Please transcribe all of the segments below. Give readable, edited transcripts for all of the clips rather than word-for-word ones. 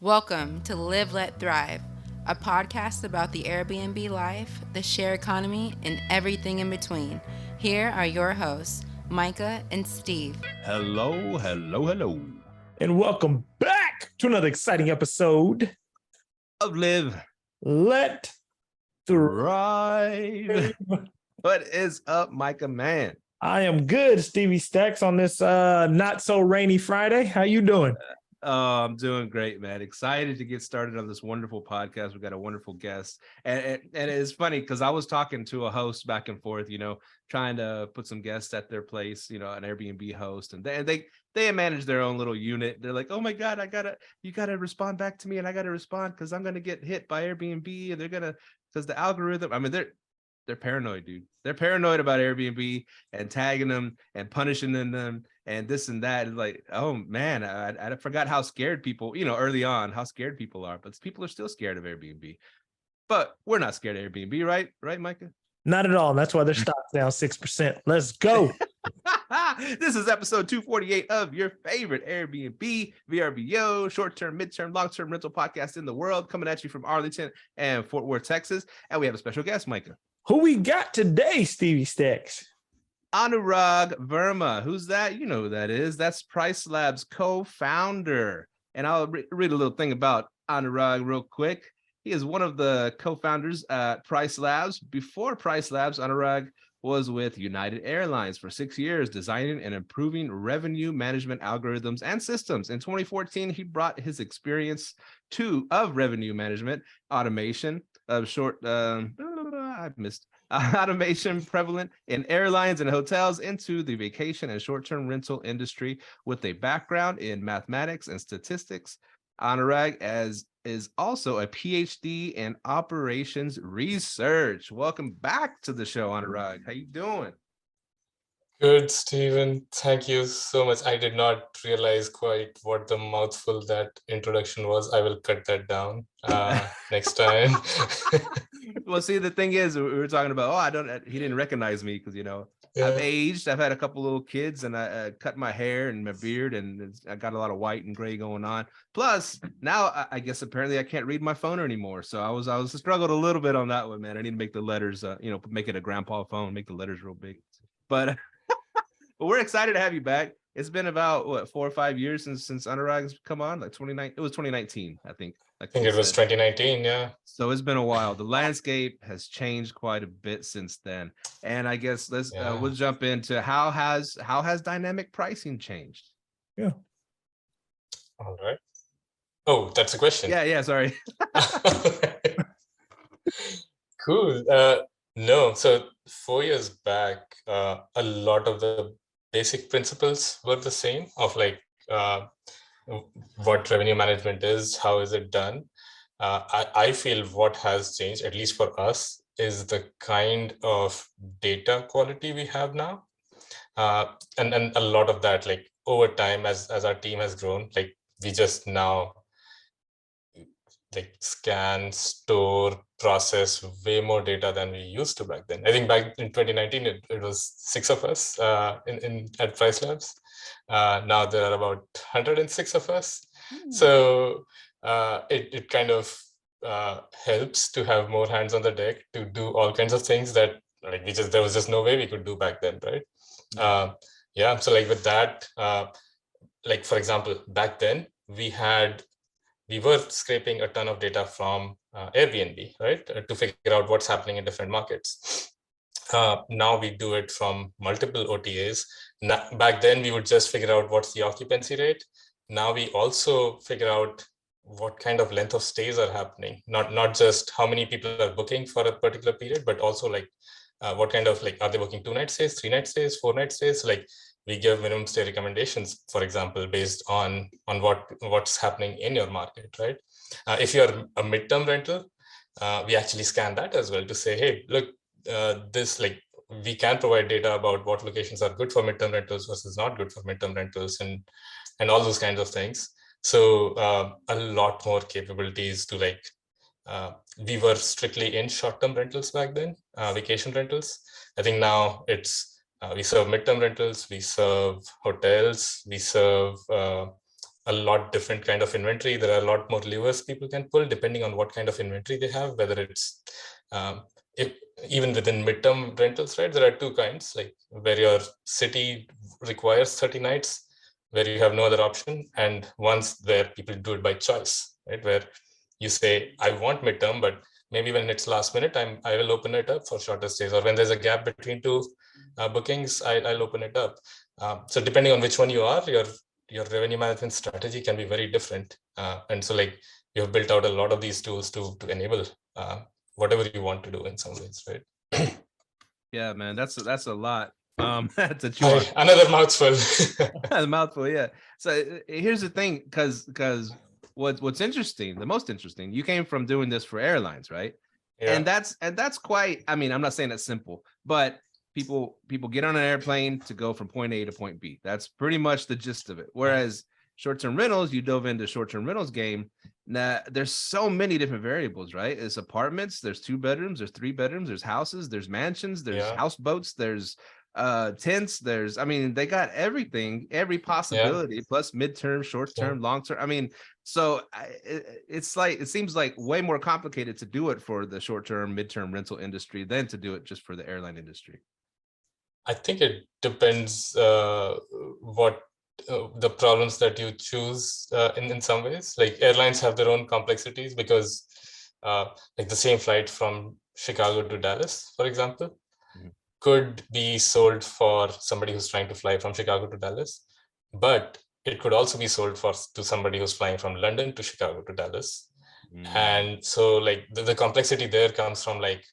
Welcome to Live, Let, Thrive, a podcast about the Airbnb life, the share economy, and everything in between. Here are your hosts, Myka and Steve. Hello. And welcome back to another exciting episode of Live, Let Thrive. What is up, Myka, man? I am good, Stevie Stacks, on this not so rainy Friday. How you doing? I'm doing great, man. Excited to get started on this wonderful podcast. We've got a wonderful guest. And it's funny because I was talking to a host back and forth, trying to put some guests at their place, an Airbnb host. And they manage their own little unit. They're like, oh my God, you gotta respond back to me, and I gotta respond because I'm gonna get hit by Airbnb, and because the algorithm, they're paranoid, dude. They're paranoid about Airbnb and tagging them and punishing them and this and that. It's like, oh man, I forgot how scared people, early on, how scared people are. But people are still scared of Airbnb. But we're not scared of Airbnb, right? Right, Myka? Not at all. And that's why their stock's down 6%. Let's go. This is episode 248 of your favorite Airbnb, VRBO, short-term, mid-term, long-term rental podcast in the world, coming at you from Arlington and Fort Worth, Texas. And we have a special guest, Myka. Who we got today, Stevie Stacks? Anurag Verma. Who's that? You know who that is. That's Pricelabs Co-Founder. And I'll read a little thing about Anurag real quick. He is one of the co-founders at Pricelabs. Before Pricelabs, Anurag was with United Airlines for 6 years, designing and improving revenue management algorithms and systems. In 2014, he brought his experience of revenue management, automation, automation prevalent in airlines and hotels into the vacation and short-term rental industry with a background in mathematics and statistics. Anurag is also a PhD in operations research. Welcome back to the show, Anurag. How you doing? Good, Stephen. Thank you so much. I did not realize quite what the mouthful that introduction was. I will cut that down next time. Well, see, the thing is, we were talking about, he didn't recognize me because, I've aged. I've had a couple little kids, and I cut my hair and my beard, and I got a lot of white and gray going on. Plus, now I guess apparently I can't read my phone anymore. So I was struggled a little bit on that one, man. I need to make the letters, make it a grandpa phone, make the letters real big. But we're excited to have you back. It's been about 4 or 5 years since Anurag's come on, like 29. It was 2019, I think. I think it was 2019, yeah. So it's been a while. The landscape has changed quite a bit since then. And I guess we'll jump into how has dynamic pricing changed? Yeah. All right. Oh, that's a question. Yeah. Sorry. Cool. No. So 4 years back, a lot of the basic principles were the same of what revenue management is, how is it done. I feel what has changed, at least for us, is the kind of data quality we have now. And a lot of that, over time, as our team has grown, we just now scan, store, process way more data than we used to back then. I think back in 2019, it was 6 of us at Pricelabs. Now there are about 106 of us. So it kind of helps to have more hands on the deck to do all kinds of things that there was just no way we could do back then, right? So with that, for example, back then we were scraping a ton of data from Airbnb, right, to figure out what's happening in different markets. Now we do it from multiple OTAs. Back then, we would just figure out what's the occupancy rate. Now we also figure out what kind of length of stays are happening, not just how many people are booking for a particular period, but also what kind of are they booking 2-night stays, 3-night stays, 4-night stays? We give minimum stay recommendations, for example, based on what's happening in your market, right? If you're a midterm rental, we actually scan that as well to say, hey, look, we can provide data about what locations are good for midterm rentals versus not good for midterm rentals, and all those kinds of things. So a lot more capabilities to we were strictly in short-term rentals back then, vacation rentals. I think now it's we serve midterm rentals, we serve hotels, we serve a lot different kind of inventory. There are a lot more levers people can pull depending on what kind of inventory they have, whether it's if, even within midterm rentals, right? There are two kinds, like where your city requires 30 nights, where you have no other option, and ones where people do it by choice, right? Where you say, I want midterm, but maybe when it's last minute, I will open it up for shorter stays, or when there's a gap between two bookings, I'll open it up. So depending on which one you are, your revenue management strategy can be very different. And so like you have built out a lot of these tools to enable whatever you want to do in some ways, right? Yeah, man, that's a lot. To chew on. Another mouthful. A mouthful, yeah. So here's the thing, because what's interesting, the most interesting, you came from doing this for airlines, right? Yeah. And that's quite, I mean, I'm not saying that's simple, but people get on an airplane to go from point A to point B. That's pretty much the gist of it. Whereas short-term rentals, you dove into short-term rentals game. Now there's so many different variables, right? It's apartments, there's 2 bedrooms, there's 3 bedrooms, there's houses, there's mansions, there's houseboats, there's tents, there's, I mean, they got everything, every possibility, plus midterm, short-term, long-term. I mean, so it's like, it seems like way more complicated to do it for the short-term, midterm rental industry than to do it just for the airline industry. I think it depends what the problems that you choose in some ways. Like airlines have their own complexities because like the same flight from Chicago to Dallas, for example, could be sold for somebody who's trying to fly from Chicago to Dallas, but it could also be sold to somebody who's flying from London to Chicago to Dallas. And so like the complexity there comes from like,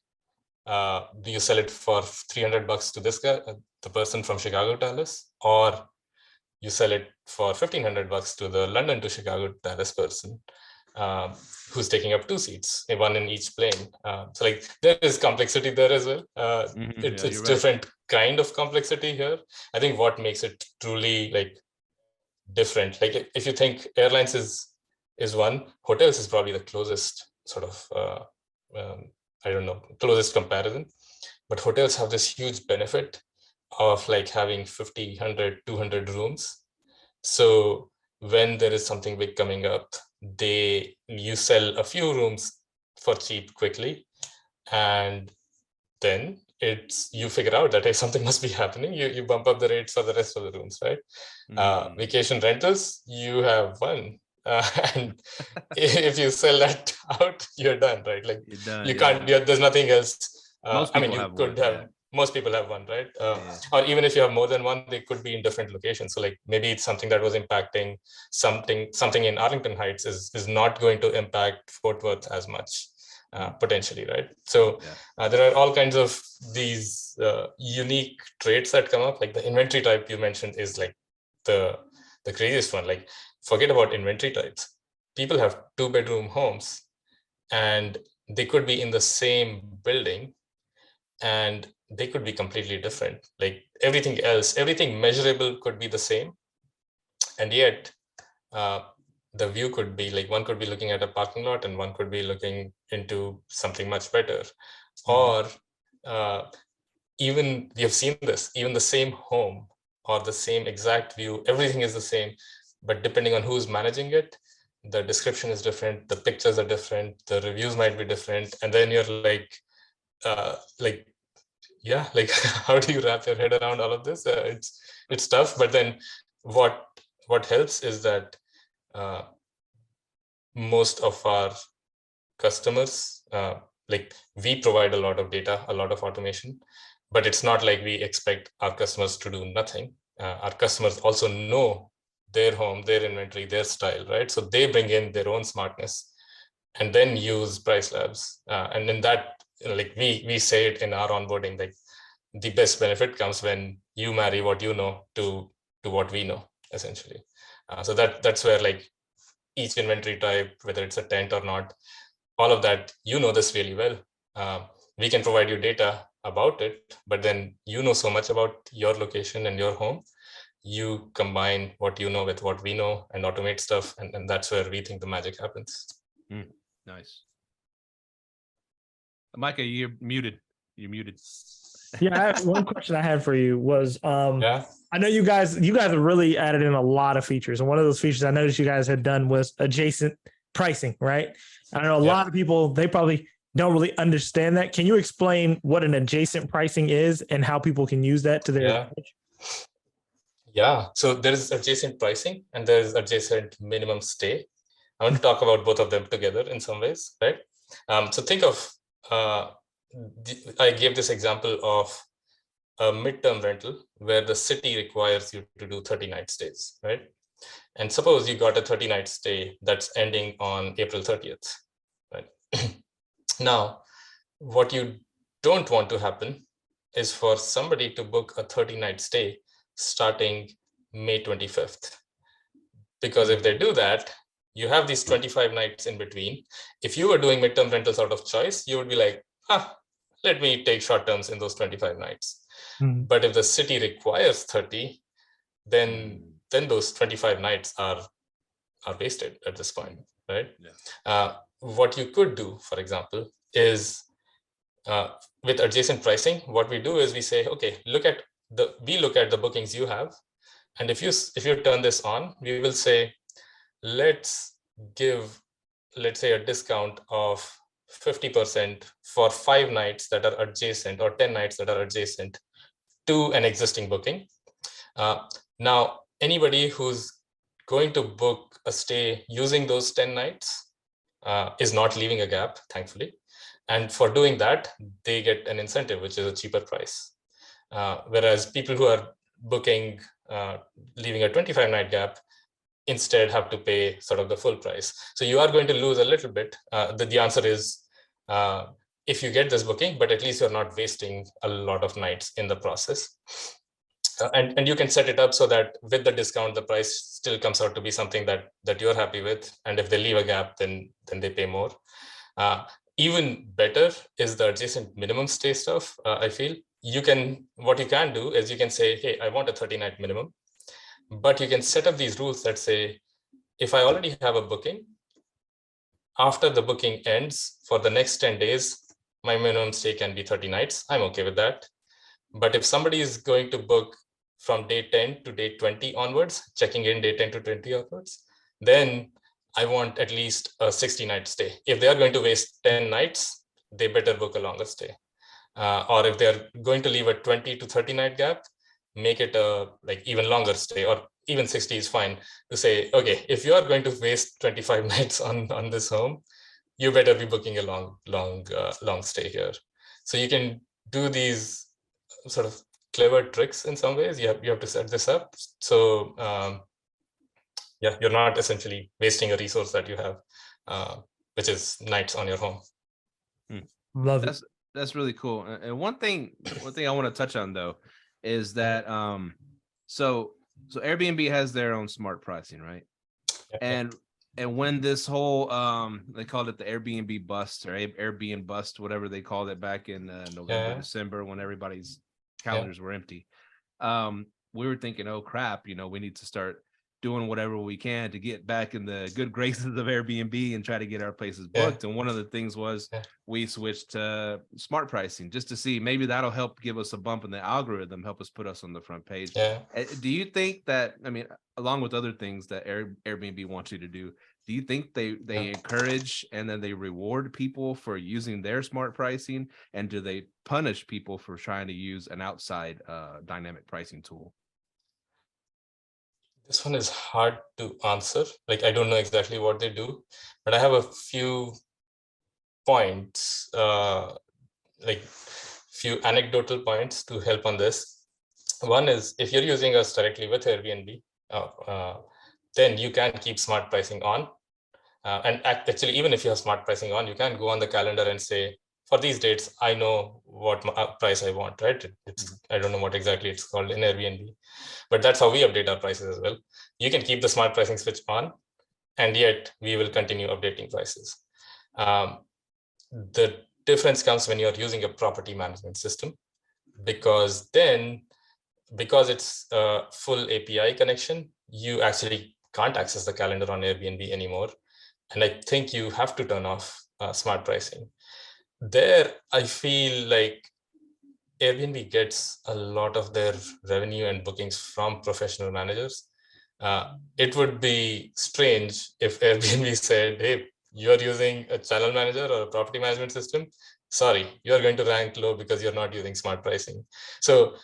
do you sell it for $300 to this guy, the person from Chicago to Dallas, or you sell it for $1,500 to the London to Chicago to Dallas person who's taking up 2 seats, one in each plane. So like there is complexity there as well. It's different kind of complexity here. I think what makes it truly like different, like if you think airlines is one, hotels is probably the closest sort of I don't know, closest comparison, but hotels have this huge benefit of like having 50, 100, 200 rooms. So when there is something big coming up, you sell a few rooms for cheap quickly, and then you figure out that hey, something must be happening. You bump up the rates for the rest of the rooms, right? Vacation rentals, you have one. And if you sell that out, you're done, right? Like you can't. There's nothing else. I mean, you could have. Most people have one, right? Or even if you have more than one, they could be in different locations. So like maybe it's something that was impacting something in Arlington Heights is not going to impact Fort Worth as much. Potentially, right? So there are all kinds of these unique traits that come up. Like the inventory type you mentioned is like the craziest one. Like forget about inventory types. People have 2-bedroom homes, and they could be in the same building, and they could be completely different. Like everything else, everything measurable could be the same, and yet the view could be like one could be looking at a parking lot and one could be looking into something much better. Or even we have seen this, even the same home or the same exact view, everything is the same, but depending on who's managing it, the description is different, the pictures are different, the reviews might be different, and then you're like how do you wrap your head around all of this? It's tough, but then what helps is that most of our customers, like we provide a lot of data, a lot of automation, but it's not like we expect our customers to do nothing. Our customers also know their home, their inventory, their style, right? So they bring in their own smartness and then use Pricelabs. And in that, like we say it in our onboarding, like the best benefit comes when you marry what you know to what we know, essentially. So that's where like each inventory type, whether it's a tent or not, all of that, you know this really well. We can provide you data about it, but then you know so much about your location and your home. You combine what you know with what we know and automate stuff, and that's where we think the magic happens. Nice. Myka, you're muted. you're muted. Yeah, one question I had for you was, Yeah. I know you guys have really added in a lot of features. And one of those features I noticed you guys had done was adjacent pricing, right? I know a lot of people, they probably don't really understand that. Can you explain what an adjacent pricing is and how people can use that to their advantage? Yeah. So there is adjacent pricing and there is adjacent minimum stay. I want to talk about both of them together in some ways, right? So think of, I gave this example of a midterm rental where the city requires you to do 30-night stays, right? And suppose you got a 30-night stay that's ending on April 30th, right? Now, what you don't want to happen is for somebody to book a 30-night stay starting May 25th. Because if they do that, you have these 25 nights in between. If you were doing midterm rentals out of choice, you would be like, let me take short terms in those 25 nights. But if the city requires 30, then those 25 nights are wasted at this point, right? What you could do, for example, is with adjacent pricing, what we do is we say, okay, we look at the bookings you have. And if you turn this on, we will say, let's say a discount of 50% for 5 nights that are adjacent or 10 nights that are adjacent to an existing booking. Now, anybody who's going to book a stay using those 10 nights is not leaving a gap, thankfully. And for doing that, they get an incentive, which is a cheaper price. Whereas people who are booking, leaving a 25-night gap, instead have to pay sort of the full price. So you are going to lose a little bit. The answer is, if you get this booking, but at least you're not wasting a lot of nights in the process. And you can set it up so that with the discount, the price still comes out to be something that you're happy with. And if they leave a gap, then they pay more. Even better is the adjacent minimum stay stuff. I feel what you can do is you can say, hey, I want a 30-night minimum, but you can set up these rules that say, if I already have a booking, after the booking ends for the next 10 days, my minimum stay can be 30 nights. I'm okay with that. But if somebody is going to book from day 10 to day 20 onwards, checking in day 10 to 20 onwards, then I want at least a 60-night stay. If they are going to waste 10 nights, they better book a longer stay. Or if they're going to leave a 20 to 30-night gap, make it a even longer stay, or even 60 is fine, to say, okay, if you are going to waste 25 nights on this home, you better be booking a long stay here. So you can do these sort of clever tricks in some ways. You have to set this up. So you're not essentially wasting a resource that you have, which is nights on your home. Love it. That's really cool. And one thing I want to touch on though is that so Airbnb has their own smart pricing, right? And when this whole they called it the Airbnb bust or Airbnb bust, whatever they called it back in November, December, when everybody's calendars were empty, we were thinking, oh crap, we need to start doing whatever we can to get back in the good graces of Airbnb and try to get our places booked. And one of the things was we switched to smart pricing just to see maybe that'll help give us a bump in the algorithm, help us put us on the front page. Do you think that, along with other things that Airbnb wants you to do you think they encourage and then they reward people for using their smart pricing? And do they punish people for trying to use an outside dynamic pricing tool? This one is hard to answer. I don't know exactly what they do, but I have a few points, few anecdotal points to help on this. One is, if you're using us directly with Airbnb, then you can keep smart pricing on. And actually, even if you have smart pricing on, you can go on the calendar and say, for these dates, I know what price I want, right? I don't know what exactly it's called in Airbnb, but that's how we update our prices as well. You can keep the smart pricing switch on, and yet we will continue updating prices. The difference comes when you're using a property management system, because it's a full API connection, you actually can't access the calendar on Airbnb anymore. And I think you have to turn off smart pricing. There, I feel like Airbnb gets a lot of their revenue and bookings from professional managers. It would be strange if Airbnb said, hey, you're using a channel manager or a property management system. Sorry, you're going to rank low because you're not using smart pricing. So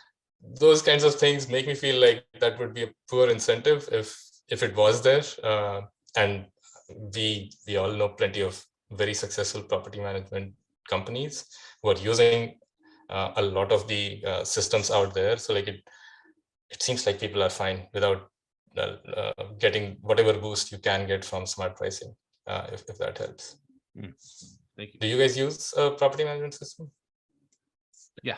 those kinds of things make me feel like that would be a poor incentive if it was there. And we all know plenty of very successful property management companies who are using a lot of the systems out there. So like it seems like people are fine without getting whatever boost you can get from smart pricing, if that helps. Thank you. Do you guys use a property management system? Yeah.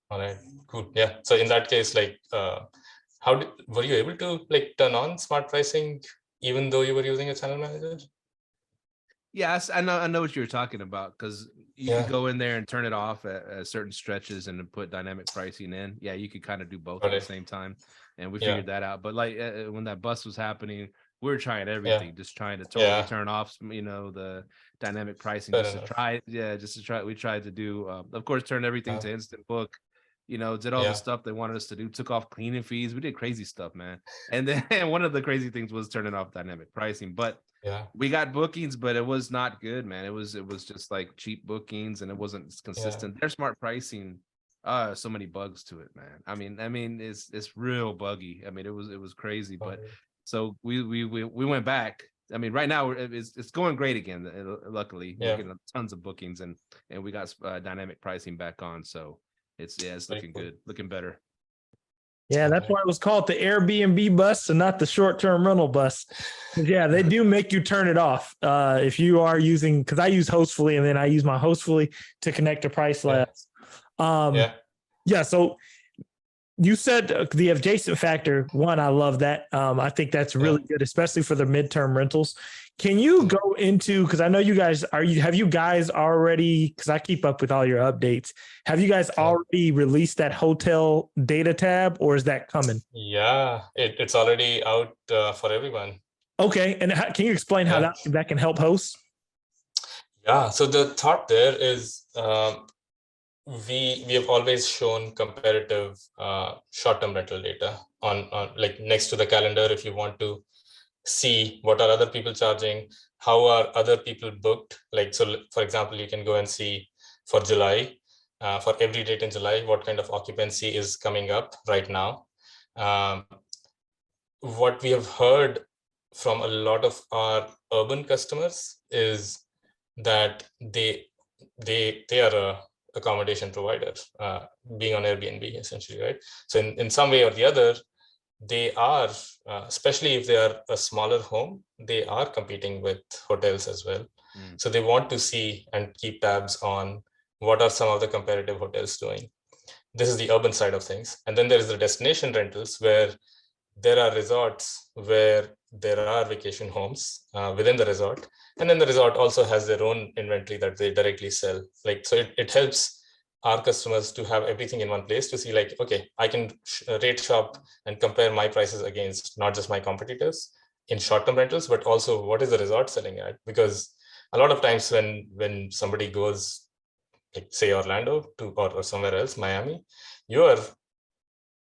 All right, cool. Yeah. So in that case, like, were you able to like turn on smart pricing even though you were using a channel manager? Yes, I know what you're talking about, because you could go in there and turn it off at certain stretches and then put dynamic pricing in. Yeah, you could kind of do both at the same time, and we figured that out. But like when that bust was happening, we were trying everything, just trying to totally turn off, the dynamic pricing, just to try. We tried to do, of course, turn everything to instant book. Did all the stuff they wanted us to do, took off cleaning fees. We did crazy stuff, man. And then one of the crazy things was turning off dynamic pricing. But we got bookings, but it was not good, man. It was just like cheap bookings, and it wasn't consistent. Their smart pricing, so many bugs to it, man. I mean, it's real buggy. I mean, it was crazy. But so we went back. I mean, right now it's going great again. Luckily, we're getting tons of bookings, and we got dynamic pricing back on. So it's looking good, looking better. Yeah, that's why it was called the Airbnb bus and not the short-term rental bus. Yeah, they do make you turn it off if you are using, because I use Hostfully, and then I use my Hostfully to connect to Pricelabs. So you said the adjacent factor. One, I love that. I think that's really good, especially for the midterm rentals. Can you go into, because I know you guys have you guys already, because I keep up with all your updates. Have you guys already released that hotel data tab, or is that coming? Yeah, it's already out for everyone. Okay. And can you explain how that can help hosts? Yeah. So the thought there is we have always shown comparative short-term rental data on like next to the calendar. If you want to see what are other people charging, how are other people booked, like, so for example, you can go and see for July, for every date in July, what kind of occupancy is coming up right now. What we have heard from a lot of our urban customers is that they are a accommodation provider, being on Airbnb essentially, right? So in some way or the other, they are, especially if they are a smaller home, they are competing with hotels as well. So they want to see and keep tabs on what are some of the comparative hotels doing. This is the urban side of things. And then there is the destination rentals, where there are resorts where there are vacation homes within the resort. And then the resort also has their own inventory that they directly sell. Like, so it helps our customers to have everything in one place to see, like, okay, I can rate shop and compare my prices against not just my competitors in short-term rentals, but also what is the resort selling at? Because a lot of times when somebody goes, like, say Orlando to or somewhere else, Miami, you're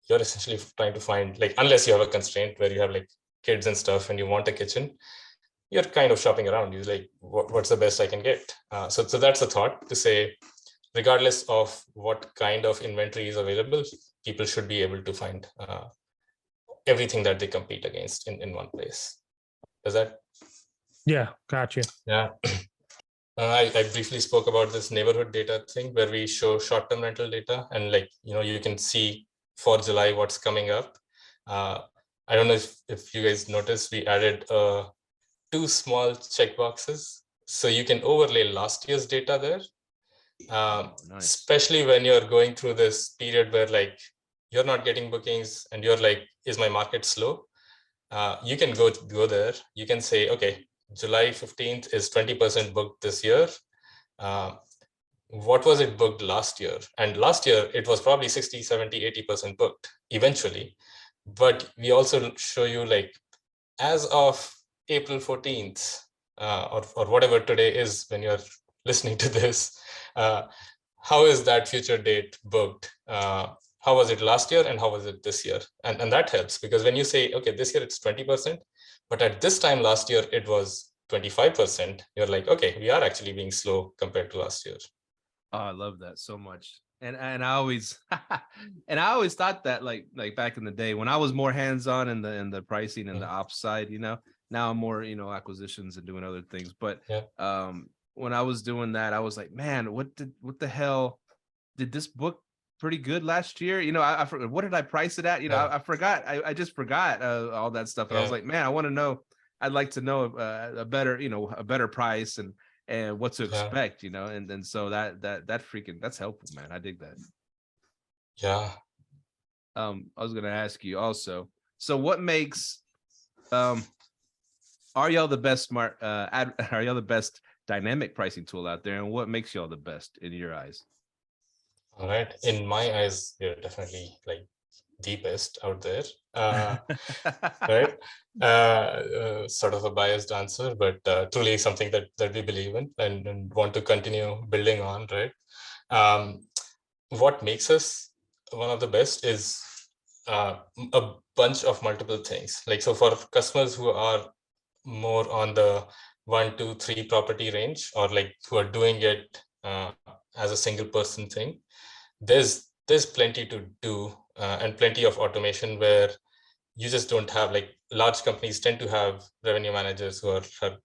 essentially trying to find, like, unless you have a constraint where you have like kids and stuff and you want a kitchen, you're kind of shopping around. You're like, what's the best I can get? So that's a thought to say, regardless of what kind of inventory is available, people should be able to find everything that they compete against in one place. Does that? Yeah, gotcha. Yeah. I briefly spoke about this neighborhood data thing where we show short-term rental data, and like, you can see for July what's coming up. I don't know if you guys noticed, we added 2 small checkboxes. So you can overlay last year's data there. Nice. Especially when you're going through this period where like you're not getting bookings and you're like, is my market slow? You can go there. You can say, okay, July 15th is 20% booked this year. What was it booked last year? And last year it was probably 60, 70, 80% booked eventually. But we also show you, like, as of April 14th, or whatever today is when you're listening to this, how is that future date booked? How was it last year and how was it this year? And that helps, because when you say, okay, this year it's 20%, but at this time last year it was 25%, you're like, okay, we are actually being slow compared to last year. Oh, I love that so much. And I always and I always thought that like back in the day when I was more hands-on in the pricing and the ops side, now I'm more, acquisitions and doing other things. But when I was doing that, I was like, man, what the hell did this book pretty good last year? I forgot, what did I price it at? I forgot. I just forgot all that stuff. And I was like, man, I want to know. I'd like to know a better price and what to expect, and so that freaking, that's helpful, man. I dig that. Yeah. I was gonna ask you also, so what makes are y'all the best are y'all the best dynamic pricing tool out there, and what makes y'all the best in your eyes? All right, in my eyes, we're definitely like the best out there. Right? Sort of a biased answer, but truly something that we believe in and want to continue building on, right? What makes us one of the best is a bunch of multiple things. Like, so for customers who are more on the 1, 2, 3 property range, or like who are doing it as a single person thing, there's plenty to do and plenty of automation where you just don't have, like, large companies tend to have revenue managers who are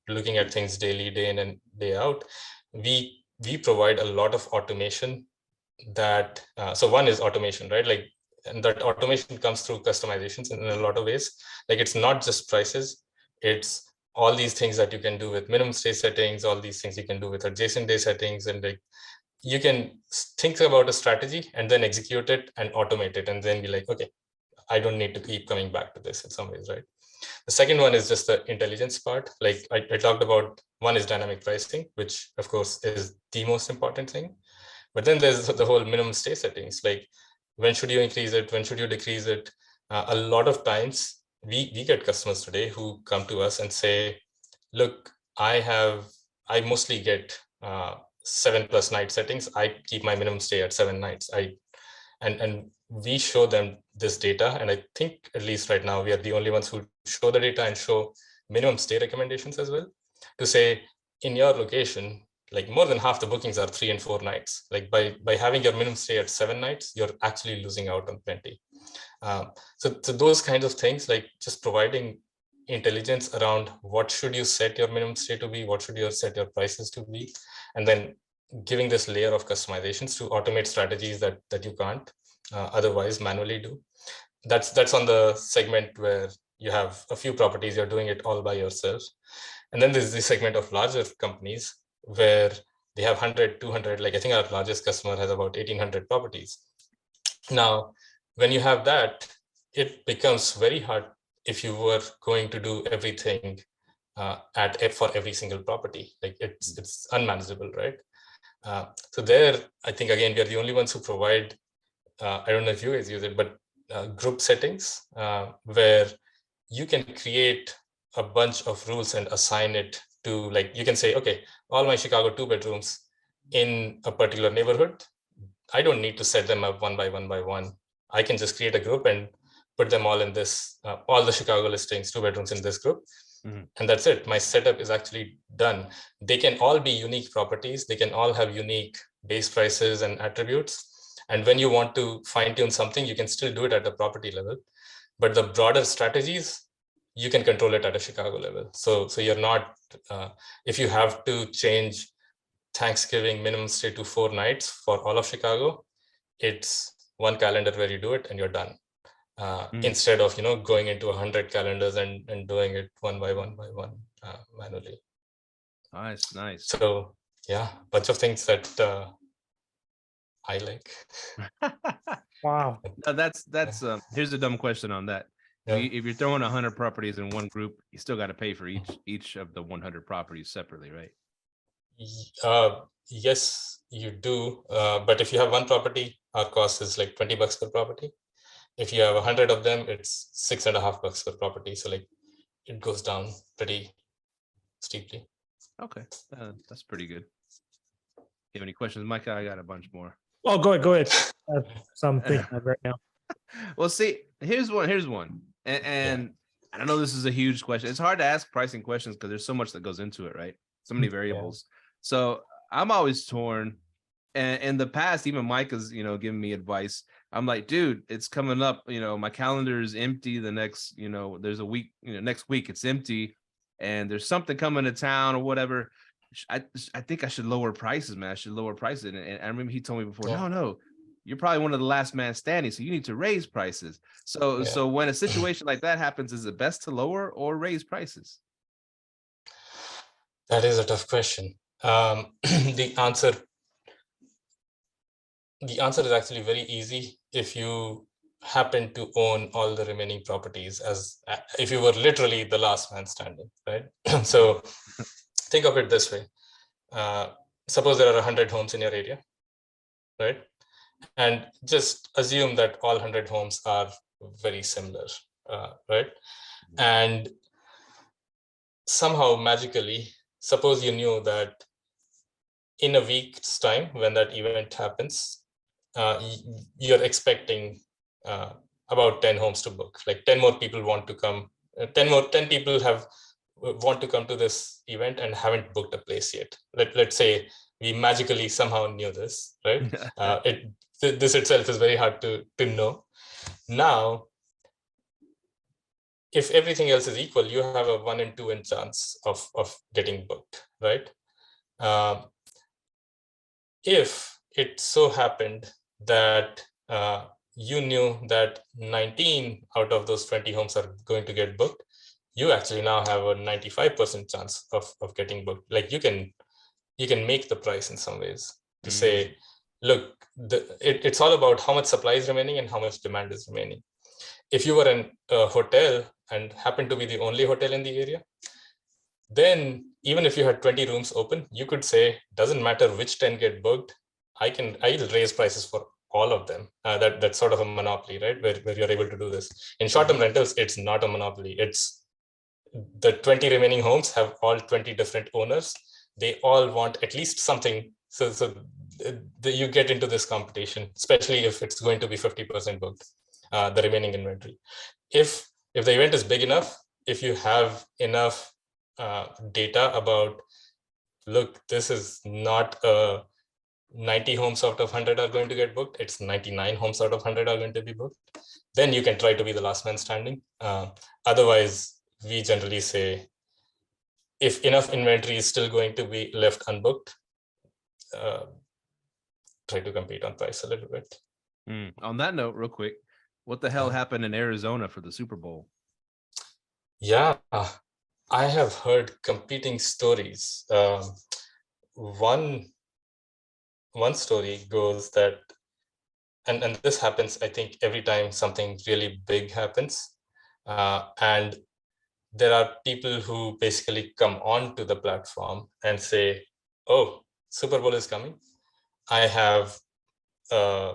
looking at things daily, day in and day out. We provide a lot of automation that, so one is automation, right? Like, and that automation comes through customizations in a lot of ways. Like, it's not just prices, it's all these things that you can do with minimum stay settings, all these things you can do with adjacent day settings, and like, you can think about a strategy and then execute it and automate it and then be like, okay, I don't need to keep coming back to this in some ways, right? The second one is just the intelligence part. Like I talked about, one is dynamic pricing, which of course is the most important thing. But then there's the whole minimum stay settings. Like, when should you increase it? When should you decrease it? A lot of times we get customers today who come to us and say, look, I mostly get 7+ night settings. I keep my minimum stay at 7 nights. And we show them this data. And I think at least right now, we are the only ones who show the data and show minimum stay recommendations as well, to say, in your location, like, more than half the bookings are 3 and 4 nights. Like, by having your minimum stay at 7 nights, you're actually losing out on plenty. So those kinds of things, like just providing intelligence around what should you set your minimum stay to be, what should you set your prices to be, and then giving this layer of customizations to automate strategies that you can't otherwise manually do. That's on the segment where you have a few properties, you're doing it all by yourself. And then there's the segment of larger companies where they have 100, 200, like I think our largest customer has about 1,800 properties. Now, when you have that, it becomes very hard if you were going to do everything for every single property. Like, it's unmanageable, right? So there, I think, again, we are the only ones who provide, I don't know if you guys use it, but group settings where you can create a bunch of rules and assign it to, like, you can say, okay, all my Chicago 2 bedrooms in a particular neighborhood, I don't need to set them up one by one. I can just create a group and put them all in this, all the Chicago listings, 2 bedrooms in this group. Mm-hmm. And that's it. My setup is actually done. They can all be unique properties. They can all have unique base prices and attributes. And when you want to fine tune something, you can still do it at the property level. But the broader strategies, you can control it at a Chicago level. So you're not, if you have to change Thanksgiving minimum stay to 4 nights for all of Chicago, it's one calendar where you do it and you're done. Instead of going into 100 calendars and doing it one by one manually. Nice. So yeah, bunch of things that I like. Wow. No, that's here's a dumb question on that. Yeah. If you're throwing 100 properties in one group, you still got to pay for each of the 100 properties separately, right? Yes, you do. But if you have one property, our cost is like $20 per property. If you have 100 of them, it's $6.50 per property. So like, it goes down pretty steeply. Okay, that's pretty good. You have any questions, Micah? I got a bunch more. Oh, go ahead. I have something right now. Well, see, here's one. And I don't know, this is a huge question. It's hard to ask pricing questions because there's so much that goes into it, right? So many variables. So I'm always torn. And in the past, even Mike has, giving me advice. I'm like, dude, it's coming up. My calendar is empty. The next, there's a week, next week it's empty, and there's something coming to town or whatever. I think I should lower prices, man. I should lower prices. And I remember he told me before, no, you're probably one of the last man standing, so you need to raise prices. So when a situation like that happens, is it best to lower or raise prices? That is a tough question. The answer is actually very easy if you happen to own all the remaining properties, as if you were literally the last man standing, right? So think of it this way. Suppose there are 100 homes in your area, right? And just assume that all 100 homes are very similar, right? And somehow magically, suppose you knew that in a week's time, when that event happens, you're expecting about 10 homes to book. Like 10 more people want to come. 10 people want to come to this event and haven't booked a place yet. Let's say we magically somehow knew this, right? This itself is very hard to know. Now, if everything else is equal, you have a 1 in 2 in chance of getting booked, right? If it so happened that you knew that 19 out of those 20 homes are going to get booked, you actually now have a 95% chance of getting booked. Like you can make the price in some ways to say, look, it's all about how much supply is remaining and how much demand is remaining. If you were in a hotel and happened to be the only hotel in the area, then even if you had 20 rooms open, you could say, doesn't matter which 10 get booked, I'll raise prices for all of them. That's sort of a monopoly, right? Where you're able to do this. In short-term rentals, it's not a monopoly. It's the 20 remaining homes have all 20 different owners. They all want at least something. So you get into this competition, especially if it's going to be 50% booked, the remaining inventory. If the event is big enough, if you have enough data about, look, this is not 90 homes out of 100 are going to get booked, it's 99 homes out of 100 are going to be booked, then you can try to be the last man standing. Otherwise, we generally say, if enough inventory is still going to be left unbooked, try to compete on price a little bit. On that note, real quick, what the hell happened in Arizona for the Super Bowl? Yeah, I have heard competing stories. One story goes that, and this happens, I think, every time something really big happens, and there are people who basically come onto the platform and say, oh, Super Bowl is coming. I have, I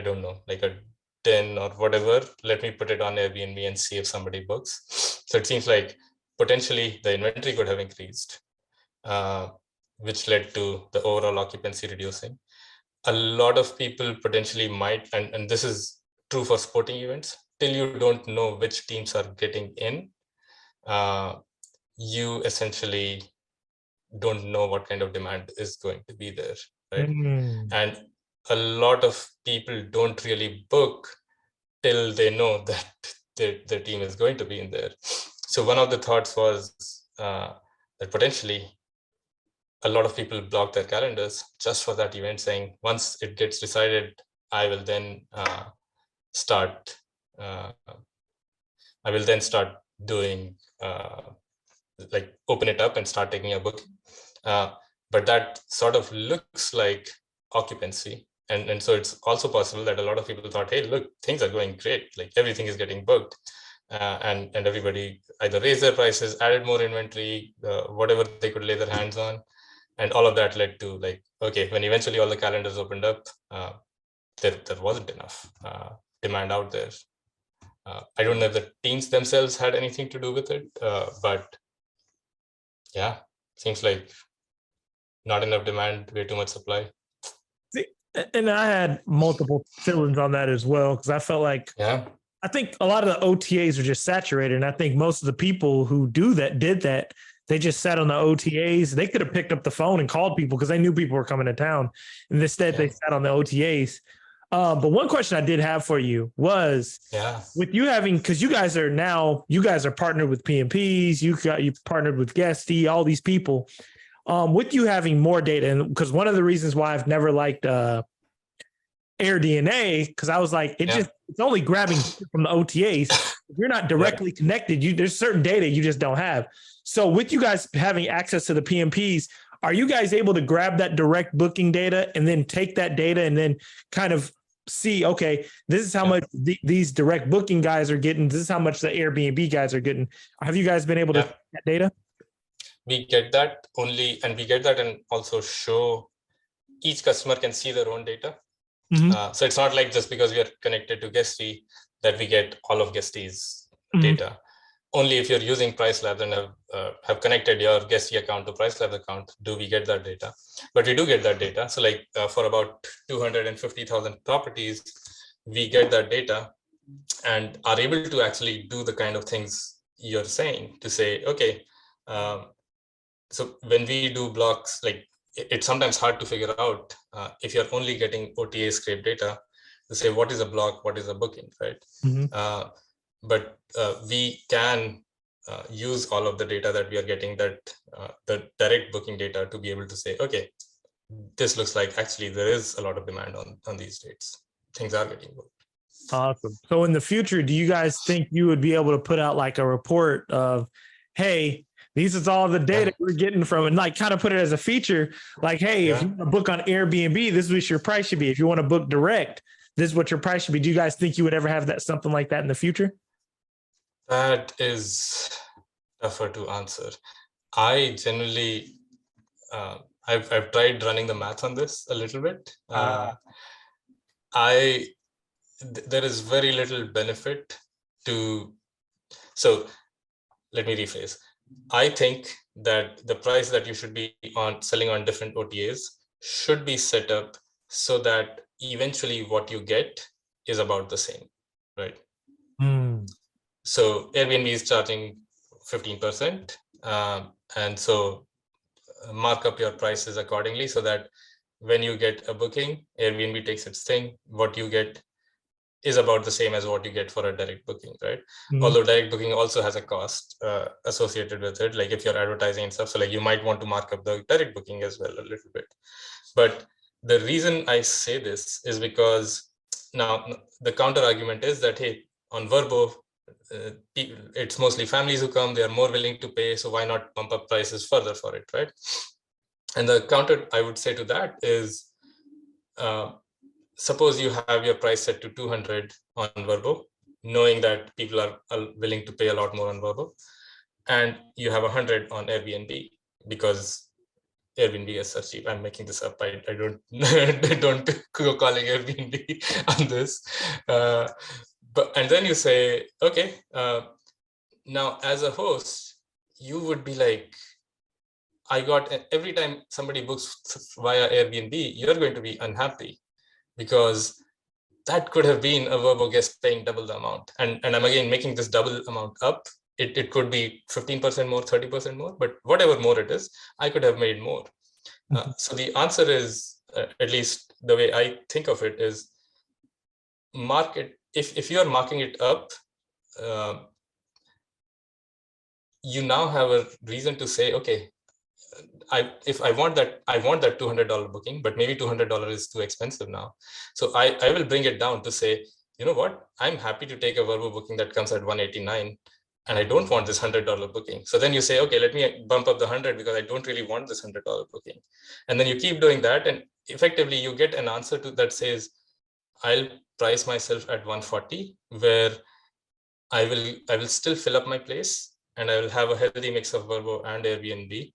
don't know, like a 10 or whatever, let me put it on Airbnb and see if somebody books. So it seems like potentially the inventory could have increased, which led to the overall occupancy reducing. A lot of people potentially might, and this is true for sporting events, till you don't know which teams are getting in, you essentially don't know what kind of demand is going to be there, right? And a lot of people don't really book till they know that their team is going to be in there. So one of the thoughts was that potentially a lot of people block their calendars just for that event, saying, once it gets decided, I will then start doing like open it up and start taking a book. But that sort of looks like occupancy. And so it's also possible that a lot of people thought, hey, look, things are going great. Like everything is getting booked. And everybody either raised their prices, added more inventory, whatever they could lay their hands on. And all of that led to like, okay, when eventually all the calendars opened up, there wasn't enough demand out there. I don't know if the teams themselves had anything to do with it, but yeah, seems like not enough demand, way too much supply. See, and I had multiple feelings on that as well, because I felt like, I think a lot of the OTAs are just saturated. And I think most of the people who did that. They just sat on the OTAs. They could have picked up the phone and called people because they knew people were coming to town. And instead they sat on the OTAs. But one question I did have for you was, with you having, because you guys are partnered with PMPs, you partnered with Guesty, all these people. With you having more data, and because one of the reasons why I've never liked AirDNA, because I was like, it's only grabbing from the OTAs. If you're not directly connected, there's certain data you just don't have. So with you guys having access to the PMPs, are you guys able to grab that direct booking data and then take that data and then kind of see, okay, this is how much these direct booking guys are getting. This is how much the Airbnb guys are getting. Have you guys been able to get that data? We get that and also show each customer can see their own data. So it's not like just because we are connected to Guesty that we get all of Guesty's data. Only if you're using Pricelabs and have connected your Guesty account to Pricelabs account, do we get that data. But we do get that data. So like for about 250,000 properties, we get that data and are able to actually do the kind of things you're saying, to say, okay, so when we do blocks, like it's sometimes hard to figure out if you're only getting OTA scrape data to say what is a block, what is a booking, right? But we can use all of the data that we are getting, that the direct booking data, to be able to say, okay, this looks like actually there is a lot of demand on these dates. Things are getting booked. Awesome. So in the future, do you guys think you would be able to put out like a report of, hey, these is all the data we're getting from, and like kind of put it as a feature, like, hey, if you want to book on Airbnb, this is what your price should be. If you want to book direct, this is what your price should be. Do you guys think you would ever have something like that in the future? That is tougher to answer. I generally, I've tried running the math on this a little bit. There is very little benefit to, so let me rephrase. I think that the price that you should be selling on different OTAs should be set up so that eventually what you get is about the same, right? So Airbnb is charging 15%, and so mark up your prices accordingly so that when you get a booking, Airbnb takes its thing. What you get is about the same as what you get for a direct booking, right? Although direct booking also has a cost associated with it, like if you're advertising and stuff, so like you might want to mark up the direct booking as well a little bit. But the reason I say this is because now the counter argument is that, hey, on VRBO, it's mostly families who come, they are more willing to pay, so why not bump up prices further for it, right? And the counter I would say to that is, suppose you have your price set to 200 on VRBO, knowing that people are willing to pay a lot more on VRBO, and you have 100 on Airbnb because Airbnb is such cheap. I'm making this up. I don't don't go calling Airbnb on this. And then you say, okay, now as a host, you would be like, every time somebody books via Airbnb, you're going to be unhappy because that could have been a VRBO guest paying double the amount. And I'm again making this double amount up. It could be 15% more, 30% more, but whatever more it is, I could have made more. So the answer is, at least the way I think of it, is market. If you are marking it up, you now have a reason to say, okay, if I want that $200 booking, but maybe $200 is too expensive now. So I will bring it down to say, you know what, I'm happy to take a VRBO booking that comes at $189, and I don't want this $100 booking. So then you say, okay, let me bump up the 100 because I don't really want this $100 booking. And then you keep doing that, and effectively you get an answer to that says, I'll price myself at 140, where I will still fill up my place, and I will have a healthy mix of VRBO and Airbnb,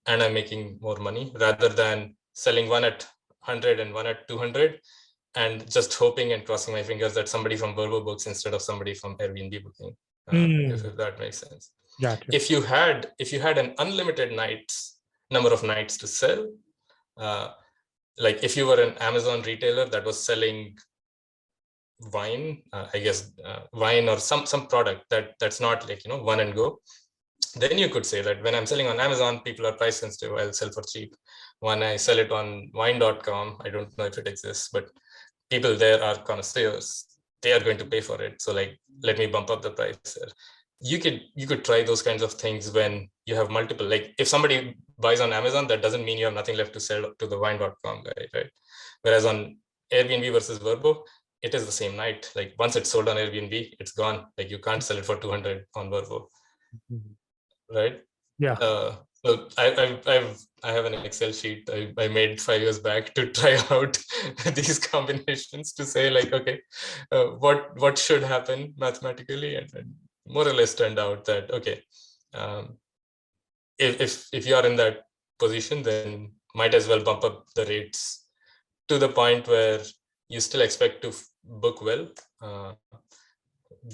and I'm making more money, rather than selling one at 100 and one at 200 and just hoping and crossing my fingers that somebody from VRBO books instead of somebody from Airbnb booking. If that makes sense. Gotcha. If you had an unlimited number of nights to sell, Like if you were an Amazon retailer that was selling wine, wine or some product that's not like, one and go, then you could say that when I'm selling on Amazon, people are price sensitive, I'll sell for cheap. When I sell it on wine.com, I don't know if it exists, but people there are connoisseurs, they are going to pay for it. So like, let me bump up the price there. You could try those kinds of things when you have multiple, like if somebody buys on Amazon, that doesn't mean you have nothing left to sell to the wine.com guy, right? Whereas on Airbnb versus VRBO, it is the same night. Like once it's sold on Airbnb, it's gone. Like you can't sell it for 200 on VRBO, right? Yeah. So I have an Excel sheet I made 5 years back to try out these combinations to say like, okay, what should happen mathematically, and more or less turned out that okay, if you are in that position, then might as well bump up the rates to the point where you still expect to book well.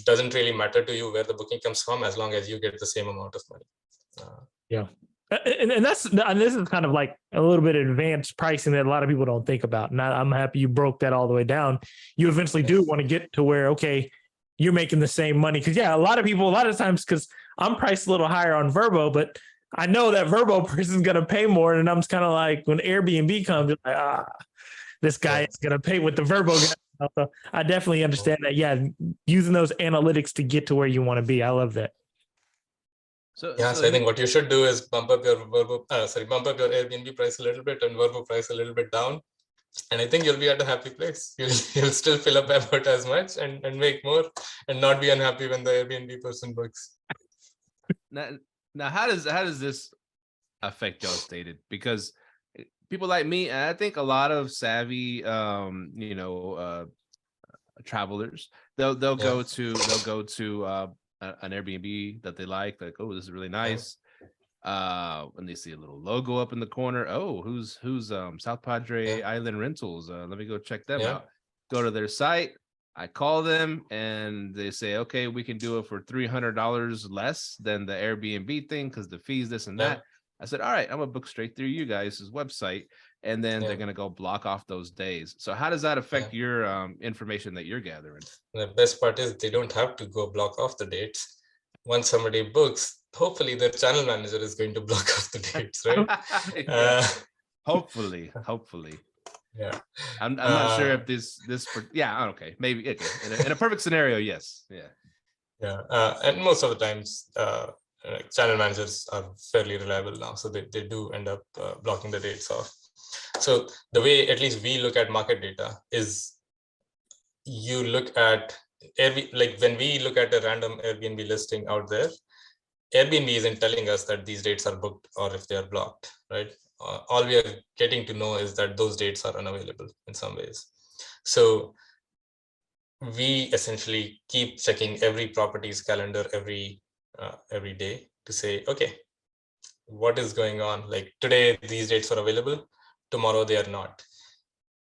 Doesn't really matter to you where the booking comes from, as long as you get the same amount of money. Yeah. And this is kind of like a little bit of advanced pricing that a lot of people don't think about. And I'm happy you broke that all the way down. You eventually do want to get to where, okay, you're making the same money. Cause yeah, a lot of times, cause I'm priced a little higher on VRBO, but I know that VRBO person's going to pay more. And I'm just kind of like, when Airbnb comes, you're like, this guy is going to pay with the VRBO guy. So I definitely understand that. Yeah. Using those analytics to get to where you want to be. I love that. So I think what you should do is bump up your Airbnb price a little bit and VRBO price a little bit down. And I think you'll be at a happy place. You'll still fill up about as much and make more and not be unhappy when the Airbnb person books. Now how does this affect y'all's data? Because people like me, and I think a lot of savvy travelers, they'll go to an Airbnb that they like, oh, this is really nice. When they see a little logo up in the corner, oh, who's South Padre Island Rentals? Let me go check them out. Go to their site. I call them and they say, okay, we can do it for $300 less than the Airbnb thing because the fees, this and that. I said, all right, I'm gonna book straight through you guys' website, and then they're gonna go block off those days. So how does that affect your information that you're gathering? The best part is they don't have to go block off the dates. Once somebody books, hopefully their channel manager is going to block off the dates, right? Hopefully. Yeah. I'm not sure if this okay, maybe okay. In a perfect scenario, yes. Yeah. And most of the times channel managers are fairly reliable now, so they do end up blocking the dates off. So the way at least we look at market data is you look at when we look at a random Airbnb listing out there, Airbnb isn't telling us that these dates are booked or if they are blocked, right? All we are getting to know is that those dates are unavailable in some ways. So we essentially keep checking every property's calendar every day to say, okay, what is going on? Like today, these dates are available. Tomorrow, they are not.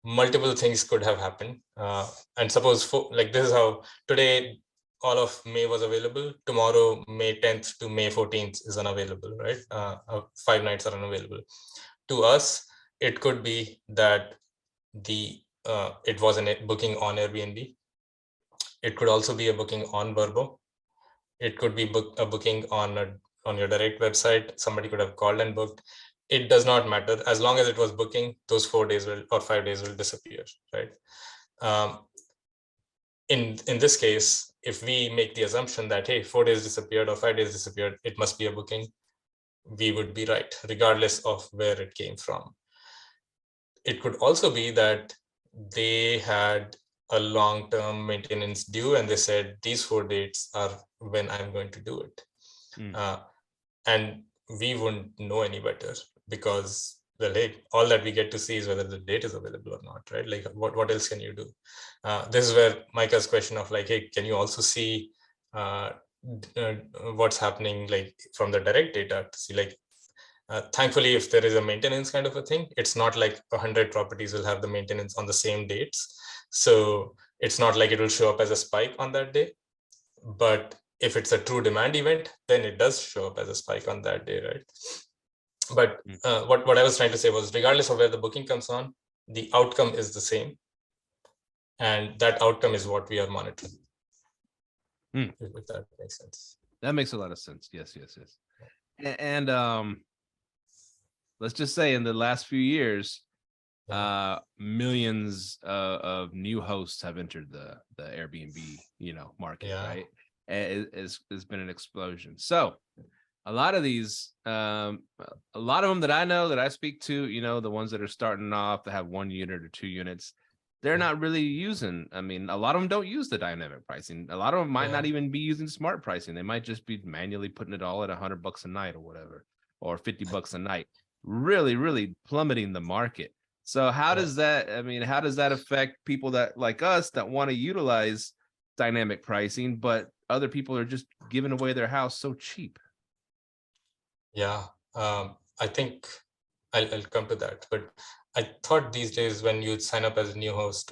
Multiple things could have happened. And suppose this is how today, all of May was available. Tomorrow, May 10th to May 14th is unavailable, right? 5 nights are unavailable. To us, it could be that it was a booking on Airbnb. It could also be a booking on VRBO. It could be a booking on your direct website. Somebody could have called and booked. It does not matter. As long as it was booking, those 4 days or 5 days will disappear, right? In this case, if we make the assumption that, hey, 4 days disappeared or 5 days disappeared, it must be a booking, we would be right, regardless of where it came from. It could also be that they had a long-term maintenance due and they said, these 4 dates are when I'm going to do it. And we wouldn't know any better because, well, hey, all that we get to see is whether the date is available or not, right? Like what else can you do? This is where Myka's question of like, hey, can you also see what's happening like from the direct data to see like, thankfully, if there is a maintenance kind of a thing, it's not like 100 properties will have the maintenance on the same dates. So it's not like it will show up as a spike on that day. But if it's a true demand event, then it does show up as a spike on that day, right? But what I was trying to say was, regardless of where the booking comes on, the outcome is the same. And that outcome is what we are monitoring. If that makes sense. That makes a lot of sense. Yes. And let's just say in the last few years, millions of new hosts have entered the Airbnb, market, right? It's been an explosion. So a lot of these, a lot of them that I know, that I speak to, the ones that are starting off, that have 1 unit or 2 units, they're not really using, a lot of them don't use the dynamic pricing. A lot of them might not even be using smart pricing. They might just be manually putting it all at $100 a night or whatever, or $50 a night, really, really plummeting the market. So how does that, how does that affect people that, like us, that want to utilize dynamic pricing, but other people are just giving away their house so cheap? Yeah, I think I'll come to that. But I thought these days when you sign up as a new host,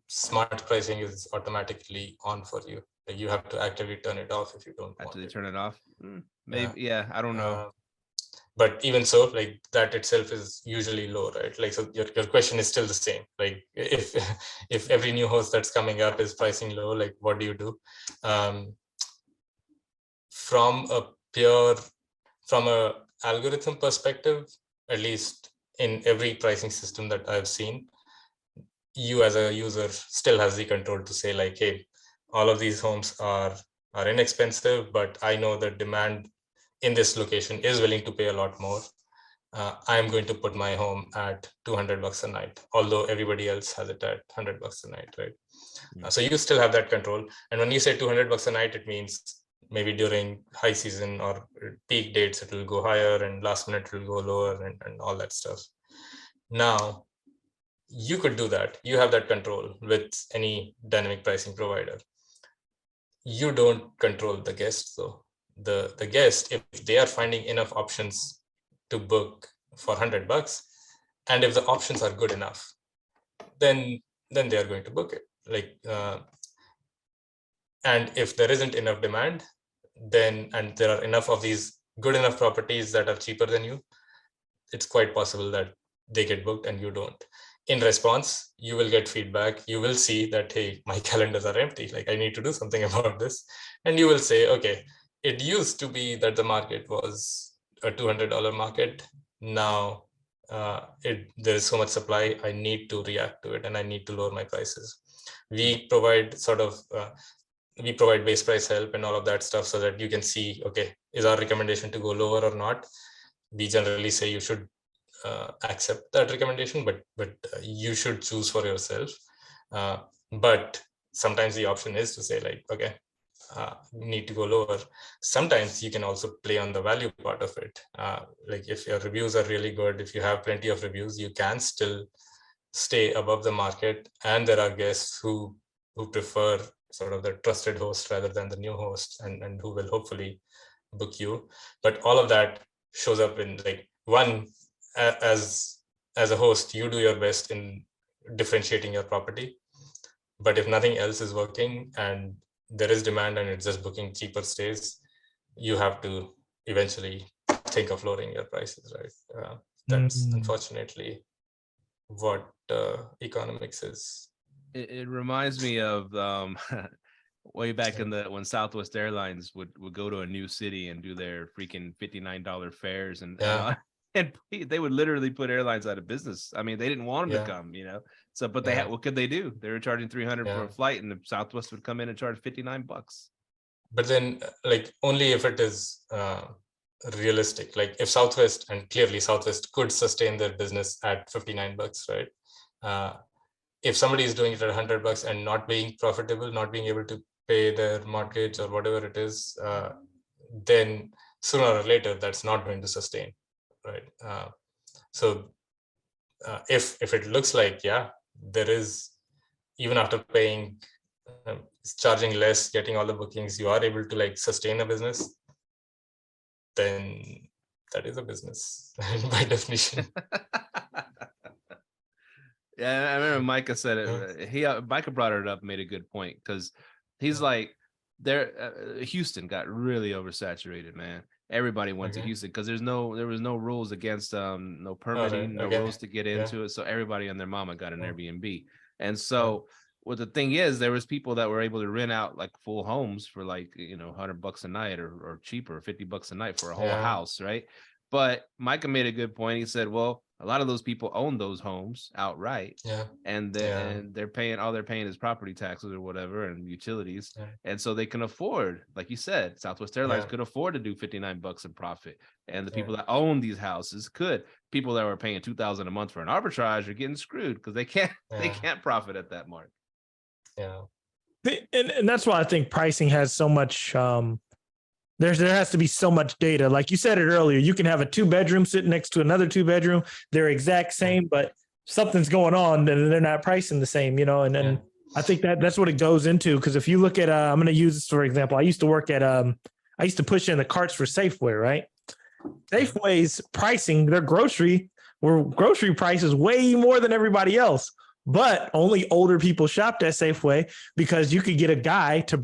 smart pricing is automatically on for you. Like, you have to actively turn it off if you don't want to it. turn it off. Maybe, I don't know. But even so, like, that itself is usually low, right? Like, so your question is still the same. Like, if every new host that's coming up is pricing low, like, what do you do? From a algorithm perspective, at least in every pricing system that I've seen, you as a user still has the control to say, like, hey, all of these homes are inexpensive, but I know that demand in this location is willing to pay a lot more. I'm going to put my home at $200 a night, although everybody else has it at $100 a night, right? So you still have that control. And when you say $200 a night, it means maybe during high season or peak dates, it will go higher, and last minute it will go lower, and all that stuff. Now, you could do that. You have that control with any dynamic pricing provider. You don't control the guest, though. The guest, if they are finding enough options to book for $100, and if the options are good enough, then they are going to book it. Like, and if there isn't enough demand, and there are enough of these good enough properties that are cheaper than you, it's quite possible that they get booked and you don't. In response, you will get feedback. You will see that, hey, my calendars are empty. Like, I need to do something about this. And you will say, okay, it used to be that the market was a $200 market. Now there is so much supply. I need to react to it, and I need to lower my prices. We provide base price help and all of that stuff, so that you can see, okay, is our recommendation to go lower or not? We generally say you should accept that recommendation, but you should choose for yourself. But sometimes the option is to say, like, okay, need to go lower. Sometimes you can also play on the value part of it. Like, if your reviews are really good, if you have plenty of reviews, you can still stay above the market. And there are guests who prefer sort of the trusted host rather than the new host, and who will hopefully book you. But all of that shows up in, like, one, as a host, you do your best in differentiating your property. But if nothing else is working and there is demand and it's just booking cheaper stays, you have to eventually think of lowering your prices, right? That's unfortunately what economics is. It reminds me of way back in when Southwest Airlines would go to a new city and do their freaking $59 fares, and they would literally put airlines out of business. They didn't want them to come, So, but they had, what could they do? They were charging $300 for a flight, and the Southwest would come in and charge $59. But then, like, only if it is realistic. Like, if Southwest, and clearly Southwest could sustain their business at $59, right? If somebody is doing it at $100 and not being profitable, not being able to pay their mortgage or whatever it is, then sooner or later that's not going to sustain, right? So if it looks like, there is, even after paying, charging less, getting all the bookings, you are able to, like, sustain a business, then that is a business by definition. Yeah, I remember Myka said it. Myka brought it up, made a good point, because he's like, Houston got really oversaturated, man. everybody went to Okay. Houston because there was no rules against no permitting, no Okay. rules to get Yeah. into it. So everybody and their mama got an Yeah. Airbnb. And so what the thing is, there was people that were able to rent out like full homes for like, you know, $100 a night or cheaper, $50 a night for a whole Yeah. house, right? But Myka made a good point. He said, well, a lot of those people own those homes outright. Yeah. And they're paying, all they're paying is property taxes or whatever and utilities. Yeah. And so they can afford, like you said, Southwest Airlines Yeah. could afford to do $59 in profit. And the Yeah. people that own these houses could. People that were paying $2,000 a month for an arbitrage are getting screwed because they can't profit at that mark. Yeah. And that's why I think pricing has so much there has to be so much data. Like you said it earlier, you can have a 2-bedroom sitting next to another 2-bedroom. They're exact same, but something's going on and they're not pricing the same, you know, and I think that's what it goes into. Because if you look at, I'm going to use this for example. I used to work at, I used to push in the carts for Safeway, right? Safeway's pricing, their grocery prices way more than everybody else. But only older people shopped at Safeway because you could get a guy to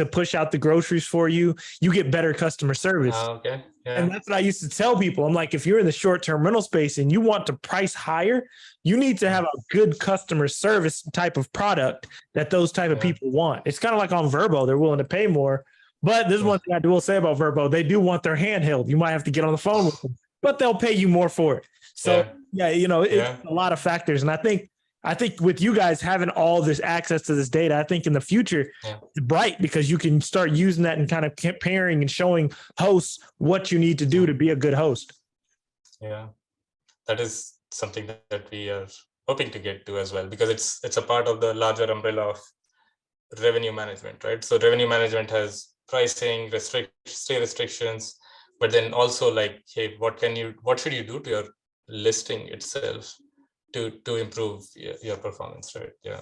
push out the groceries for you. You get better customer service. Okay. Yeah. And that's what I used to tell people. I'm like, if you're in the short-term rental space and you want to price higher, you need to have a good customer service type of product that those type of people want. It's kind of like on VRBO. They're willing to pay more. But there's one thing I will say about VRBO. They do want their handheld. You might have to get on the phone with them, but they'll pay you more for it. So you know, it's a lot of factors. And I think with you guys having all this access to this data, I think in the future, it's bright because you can start using that and kind of comparing and showing hosts what you need to do to be a good host. Yeah, that is something that we are hoping to get to as well, because it's a part of the larger umbrella of revenue management, right? So revenue management has pricing, stay restrictions, but then also like, hey, what should you do to your listing itself to improve your performance, right? Yeah.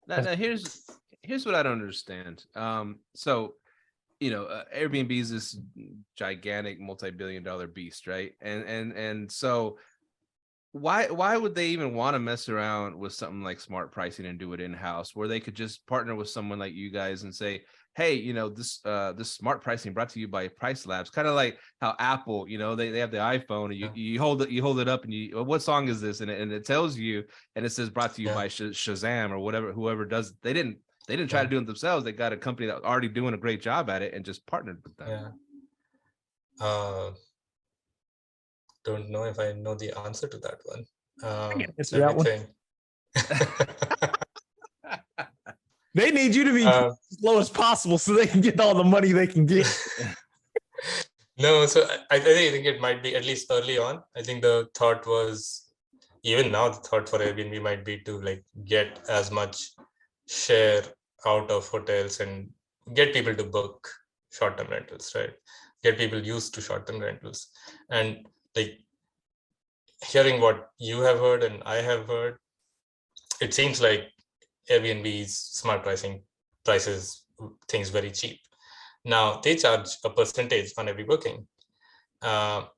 Now here's what I don't understand. So, you know, Airbnb is this gigantic multi-billion-dollar beast, right? And so why would they even want to mess around with something like smart pricing and do it in-house, where they could just partner with someone like you guys and say, hey, you know, this smart pricing brought to you by Pricelabs, kind of like how Apple, you know, they have the iPhone and you hold it up and what song is this? And it tells you, and it says brought to you by Shazam or whatever, whoever does. They didn't try to do it themselves. They got a company that was already doing a great job at it and just partnered with them. Yeah. Don't know if I know the answer to that one. Let me think. They need you to be as low as possible so they can get all the money they can get. No, so I think it might be, at least early on, I think the thought was, even now, the thought for Airbnb might be to like get as much share out of hotels and get people to book short-term rentals, right? Get people used to short-term rentals. And like hearing what you have heard and I have heard, it seems like Airbnb's smart pricing prices things very cheap. Now they charge a percentage on every booking. Why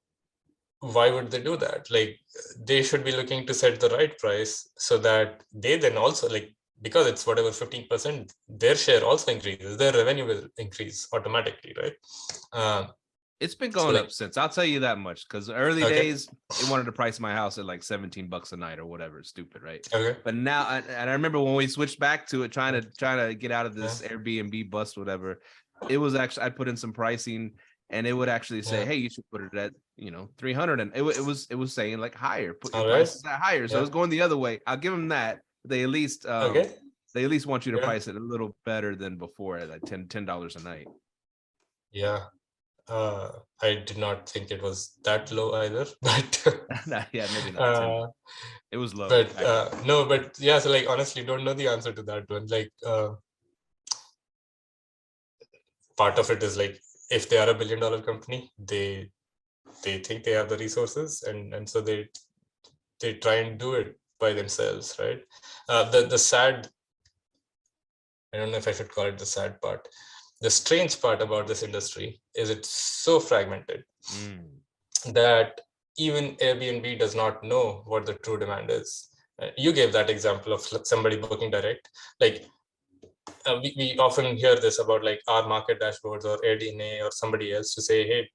would they do that? Like they should be looking to set the right price so that they then also, like, because it's whatever 15%, their share also increases, their revenue will increase automatically, right? It's been going up since, I'll tell you that much, because early days, they wanted to price my house at like $17 a night or whatever. It's stupid, right? Okay. But now, and I remember when we switched back to it, trying to get out of this Airbnb bust, whatever, it was actually, I put in some pricing and it would actually say, hey, you should put it at, you know, 300. And it was saying like higher, put your prices at higher. So it was going the other way. I'll give them that. They at least, they at least want you to price it a little better than before at like $10 a night. Yeah. I did not think it was that low either, but yeah, maybe not. It was low. But no, but yeah, so like honestly, don't know the answer to that one. Like part of it is like, if they are a $1 billion company, they think they have the resources, and so they try and do it by themselves, right? The sad, I don't know if I should call it the sad part. The strange part about this industry is it's so fragmented that even Airbnb does not know what the true demand is. You gave that example of somebody booking direct. Like we often hear this about like our market dashboards or AirDNA or somebody else to say, hey,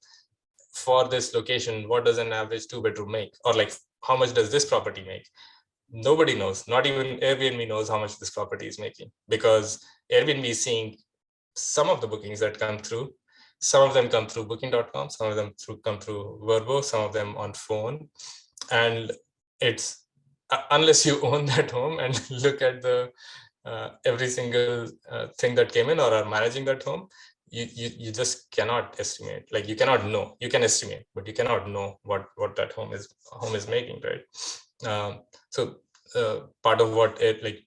for this location, what does an average 2-bedroom make? Or like, how much does this property make? Nobody knows. Not even Airbnb knows how much this property is making, because Airbnb is seeing some of the bookings that come through. Some of them come through booking.com, some of them come through VRBO, some of them on phone. And it's unless you own that home and look at the every single thing that came in or are managing that home, you just cannot estimate. Like, you cannot know. You can estimate, but you cannot know what that home is making, right? So part of what it, like,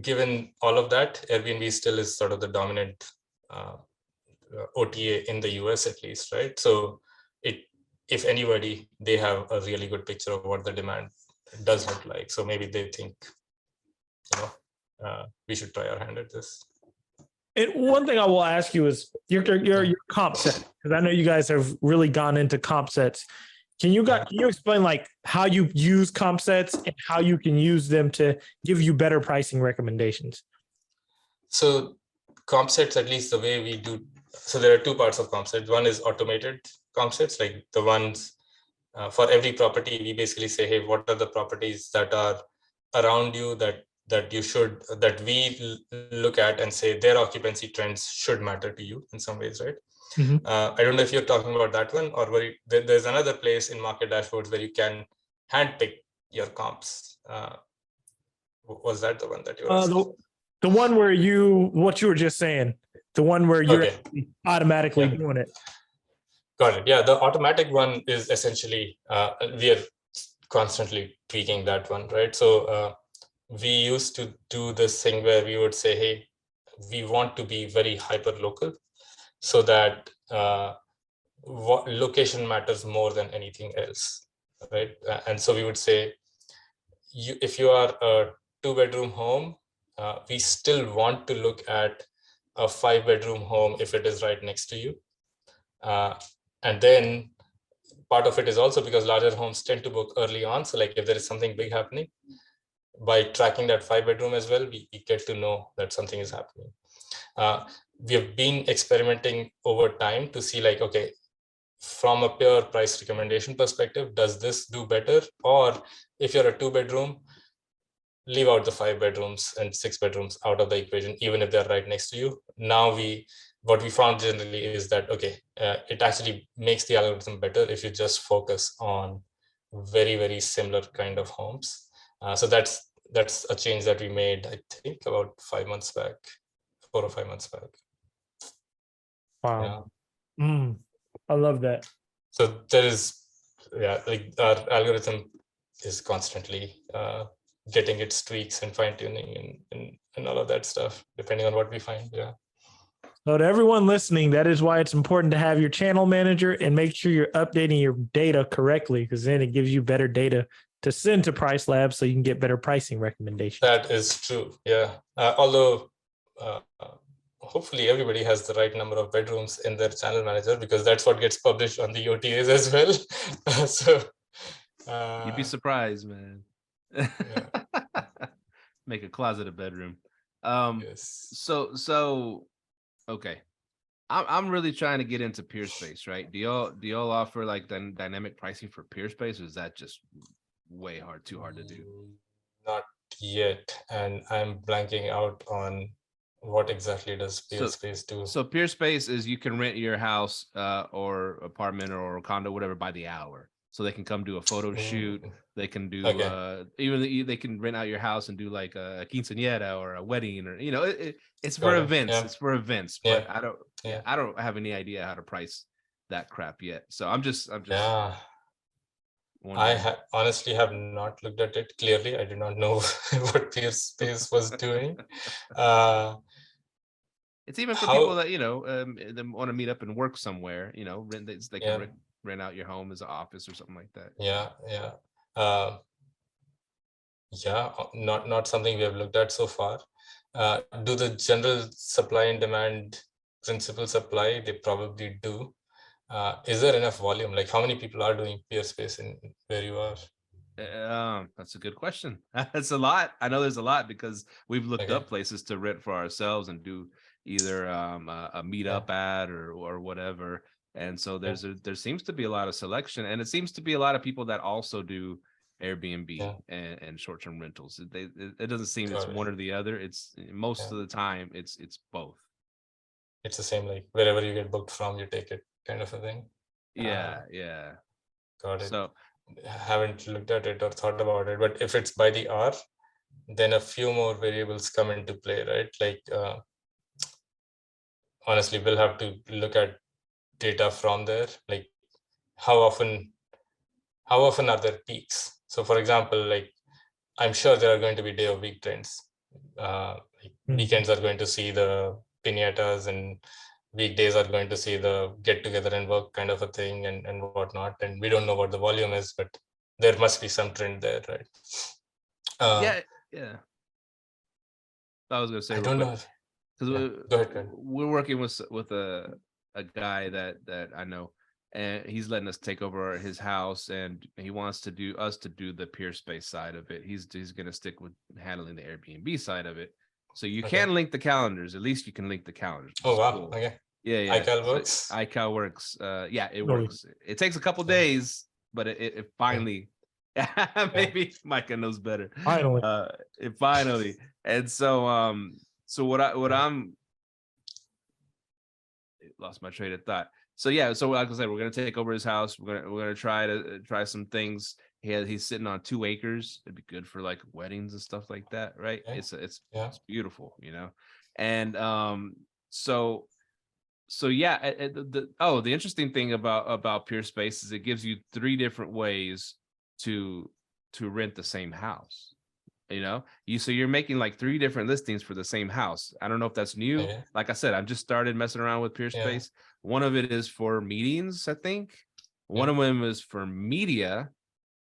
given all of that, Airbnb still is sort of the dominant OTA in the US, at least, right? So if anybody, they have a really good picture of what the demand does look like. So maybe they think, we should try our hand at this. And one thing I will ask you is your comp set, because I know you guys have really gone into comp sets. Can you explain like how you use comp sets and how you can use them to give you better pricing recommendations? So comp sets, at least the way we do, so there are two parts of comp sets. One is automated comp sets, like the ones for every property, we basically say, hey, what are the properties that are around you that we look at and say their occupancy trends should matter to you in some ways, right? Mm-hmm. I don't know if you're talking about that one, or there's another place in market dashboards where you can handpick your comps. Was that the one that you were asking? The one where what you were just saying, the one where you're automatically doing it. Got it. Yeah, the automatic one is essentially, we are constantly tweaking that one, right? So we used to do this thing where we would say, hey, we want to be very hyper local, so that what location matters more than anything else, right? And so we would say, if you are a 2-bedroom home, we still want to look at a 5-bedroom home if it is right next to you. And then part of it is also because larger homes tend to book early on. So like if there is something big happening, by tracking that 5-bedroom as well, we get to know that something is happening. We have been experimenting over time to see like, okay, from a pure price recommendation perspective, does this do better? Or if you're a 2-bedroom, leave out the 5 bedrooms and 6 bedrooms out of the equation, even if they're right next to you. Now what we found generally is that, okay, it actually makes the algorithm better if you just focus on very, very similar kind of homes. So that's a change that we made, I think, about 5 months back, 4 or 5 months back. Wow. Yeah. I love that. So there is, like our algorithm is constantly getting its tweaks and fine tuning and all of that stuff, depending on what we find. Yeah. So to everyone listening, that is why it's important to have your channel manager and make sure you're updating your data correctly, because then it gives you better data to send to Pricelabs so you can get better pricing recommendations. That is true. Yeah. Although hopefully everybody has the right number of bedrooms in their channel manager, because that's what gets published on the OTAs as well. So you'd be surprised, man. Make a closet a bedroom. Yes. So okay, I'm really trying to get into PeerSpace, right? Do y'all offer like dynamic pricing for PeerSpace, or is that just way too hard to do? Not yet, and I'm blanking out on what exactly does PeerSpace do. So PeerSpace is you can rent your house or apartment or condo, whatever, by the hour. So they can come do a photo shoot. They can do even they can rent out your house and do like a quinceañera or a wedding, or it's for events. Yeah. It's for events, but yeah. I don't have any idea how to price that crap yet. So I'm just yeah. I honestly have not looked at it clearly. I do not know what PeerSpace was doing. It's even for people that they want to meet up and work somewhere. They can rent out your home as an office or something like that. Yeah. Not something we have looked at so far. Do the general supply and demand principles apply? They probably do. Is there enough volume? Like, how many people are doing PeerSpace in where you are? That's a good question. That's a lot. I know there's a lot, because we've looked up places to rent for ourselves and do either a meetup ad or whatever. And so there seems to be a lot of selection, and it seems to be a lot of people that also do Airbnb and short-term rentals. It doesn't seem it's one or the other. It's most of the time it's both. It's the same, like wherever you get booked from, you take it kind of a thing. Yeah. Got it. So haven't looked at it or thought about it, but if it's by the hour, then a few more variables come into play, right? Like honestly, we'll have to look at data from there, like how often are there peaks? So for example, like I'm sure there are going to be day of week trends. Like weekends are going to see the piñatas, and weekdays are going to see the get together and work kind of a thing and whatnot. And we don't know what the volume is, but there must be some trend there, right? Yeah. I was gonna say, I don't know. Because Go ahead. We're working with a guy that I know, and he's letting us take over his house, and he wants to do the PeerSpace side of it. He's gonna stick with handling the Airbnb side of it. So you can link the calendars. At least you can link the calendars. Oh wow! Cool. Okay. Yeah. iCal works. So iCal works. It works. It takes a couple days, but it finally. Maybe Myka knows better. Finally. And so so what I'm lost my train of thought. So like I said, we're gonna take over his house. We're gonna try some things. He's sitting on 2 acres. It'd be good for like weddings and stuff like that, right? It's beautiful, you know. And the interesting thing about PeerSpace is it gives you 3 different ways to rent the same house. You know, so you're making like 3 different listings for the same house. I don't know if that's new. Like I said, I've just started messing around with PeerSpace. One of it is for meetings, I think. One of them is for media,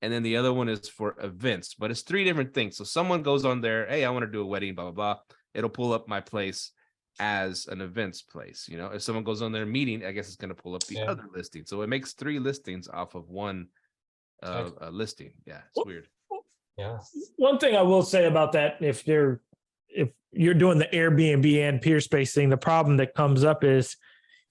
and then the other one is for events. But it's 3 different things. So someone goes on there, hey, I want to do a wedding, blah blah blah. It'll pull up my place as an events place. You know, if someone goes on their meeting, I guess it's going to pull up the other listing. So it makes 3 listings off of one listing. Yeah, it's weird. Yeah. One thing I will say about that, if you're doing the Airbnb and PeerSpace thing, the problem that comes up is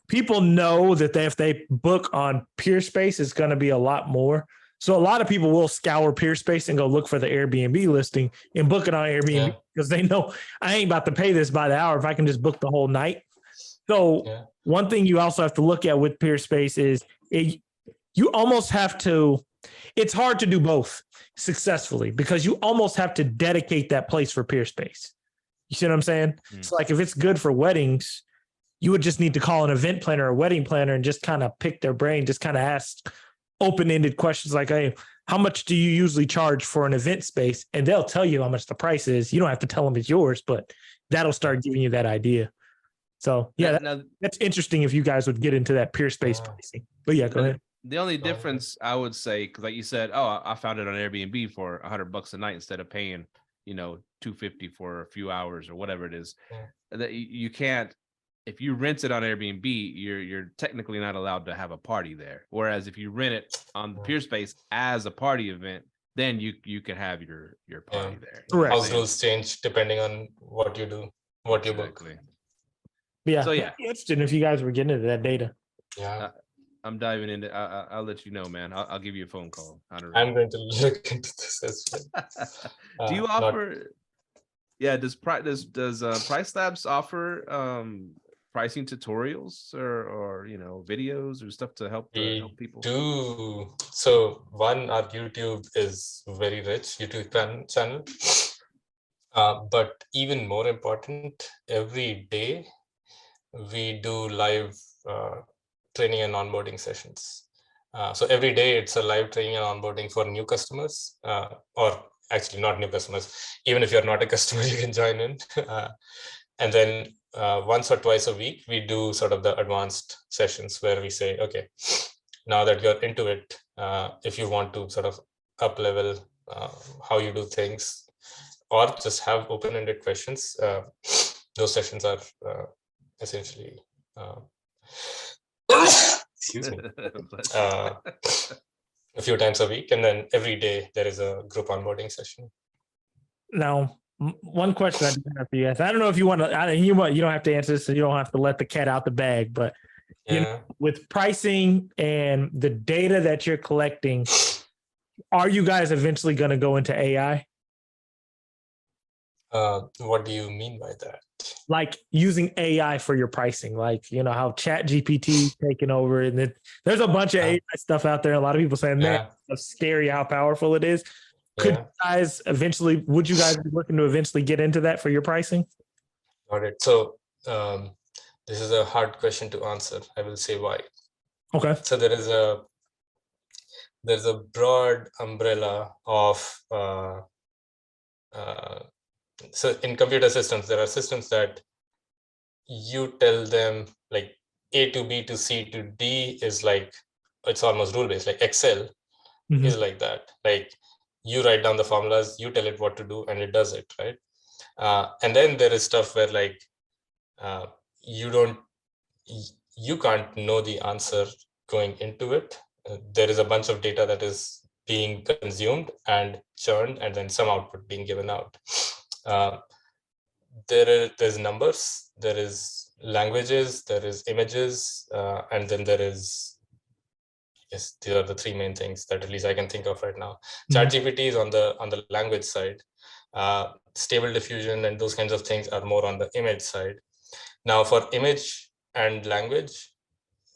people know that if they book on PeerSpace, it's going to be a lot more. So a lot of people will scour PeerSpace and go look for the Airbnb listing and book it on Airbnb because they know I ain't about to pay this by the hour if I can just book the whole night. So one thing you also have to look at with PeerSpace is you almost have to. It's hard to do both successfully because you almost have to dedicate that place for PeerSpace. You see what I'm saying? So like if it's good for weddings, you would just need to call an event planner or wedding planner and just kind of pick their brain, just kind of ask open-ended questions like, hey, how much do you usually charge for an event space? And they'll tell you how much the price is. You don't have to tell them it's yours, but that'll start giving you that idea. So that's interesting if you guys would get into that PeerSpace pricing. But yeah, go ahead. The only difference I would say, because like you said, I found it on Airbnb for $100 a night instead of paying, $250 for a few hours or whatever it is. That you can't, if you rent it on Airbnb, you're technically not allowed to have a party there. Whereas if you rent it on the PeerSpace as a party event, then you can have your party there. Correct. House rules change depending on what you do, what you book. Yeah. So interesting if you guys were getting into that data. Yeah. I'm diving into. I'll let you know, man. I'll give you a phone call. I'm going to look into this as well. Do you offer? Does Pricelabs offer pricing tutorials or videos or stuff to help people? Do so. One, our YouTube is very rich YouTube channel, but even more important, every day we do live training and onboarding sessions. So every day it's a live training and onboarding for new customers, or actually not new customers. Even if you're not a customer, you can join in. And then once or twice a week, we do sort of the advanced sessions where we say, okay, now that you're into it, if you want to sort of up level how you do things, or just have open-ended questions, those sessions are essentially excuse me, a few times a week, and then every day there is a group onboarding session. Now, one question I do have for you guys. I don't know if you want to. You don't have to answer this, so you don't have to let the cat out the bag. But with pricing and the data that you're collecting, are you guys eventually going to go into AI? What do you mean by that? Like using AI for your pricing, like, how ChatGPT taking over, and there's a bunch of AI stuff out there. A lot of people saying, man, it's scary how powerful it is. Would you guys eventually be looking to eventually get into that for your pricing? Got it. So this is a hard question to answer. I will say why. Okay. So there's a broad umbrella of so in computer systems, there are systems that you tell them like A to B to C to D is like, it's almost rule based. Like Excel is like that. Like you write down the formulas, you tell it what to do, and it does it, right? And then there is stuff where like you can't know the answer going into it. There is a bunch of data that is being consumed and churned, and then some output being given out. There's numbers, there is languages, there is images, and then there is, yes, these are the three main things that at least I can think of right now. ChatGPT is on the language side. Stable diffusion and those kinds of things are more on the image side. Now for image and language,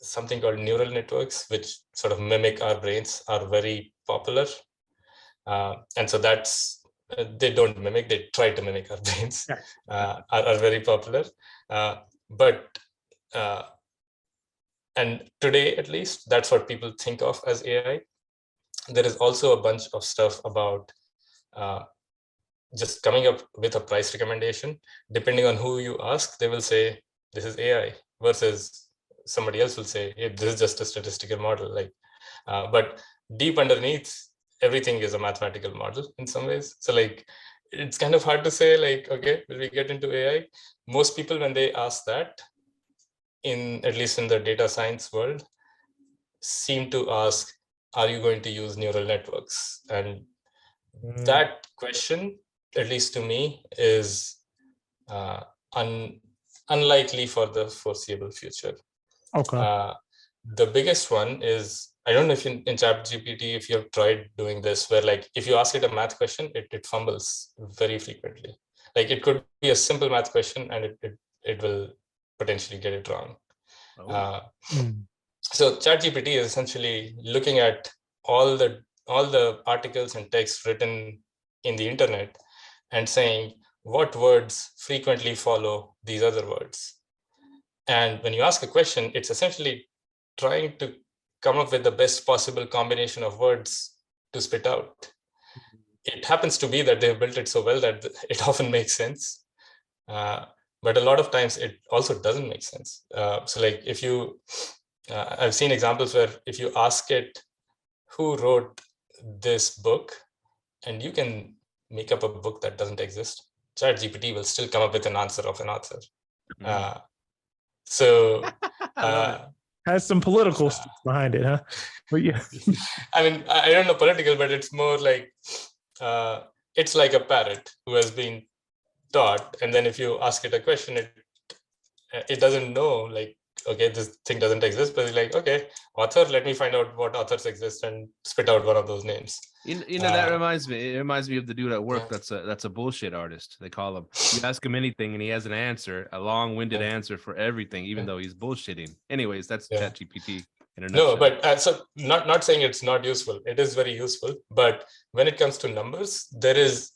something called neural networks, which sort of mimic our brains, are very popular. And so they don't mimic, they try to mimic our brains, are very popular. And today, at least, that's what people think of as AI. There is also a bunch of stuff about just coming up with a price recommendation. Depending on who you ask, they will say, this is AI, versus somebody else will say, hey, this is just a statistical model. But deep underneath, everything is a mathematical model in some ways. So like, it's kind of hard to say like, okay, will we get into AI? Most people, when they ask that, at least in the data science world, seem to ask, are you going to use neural networks? And that question, at least to me, is unlikely for the foreseeable future. Okay. The biggest one is, I don't know if in ChatGPT, if you have tried doing this, where like, if you ask it a math question, it fumbles very frequently. Like it could be a simple math question and it will potentially get it wrong. So ChatGPT is essentially looking at all the articles and texts written in the internet and saying what words frequently follow these other words. And when you ask a question, it's essentially trying to come up with the best possible combination of words to spit out. It happens to be that they've built it so well that it often makes sense. But a lot of times it also doesn't make sense. So like if you, I've seen examples where if you ask it, who wrote this book, and you can make up a book that doesn't exist, ChatGPT will still come up with an answer of an author. So has some political stuff behind it, huh? But yeah, I mean, I don't know political, but it's more like it's like a parrot who has been taught, and then if you ask it a question, it doesn't know, like, okay, this thing doesn't exist, but it's like, okay, author, let me find out what authors exist and spit out one of those names. That reminds me. It reminds me of the dude at work. That's a bullshit artist. They call him. You ask him anything, and he has an answer, a long-winded answer for everything, even though he's bullshitting. Anyways, that's ChatGPT. No, but so not saying it's not useful. It is very useful. But when it comes to numbers,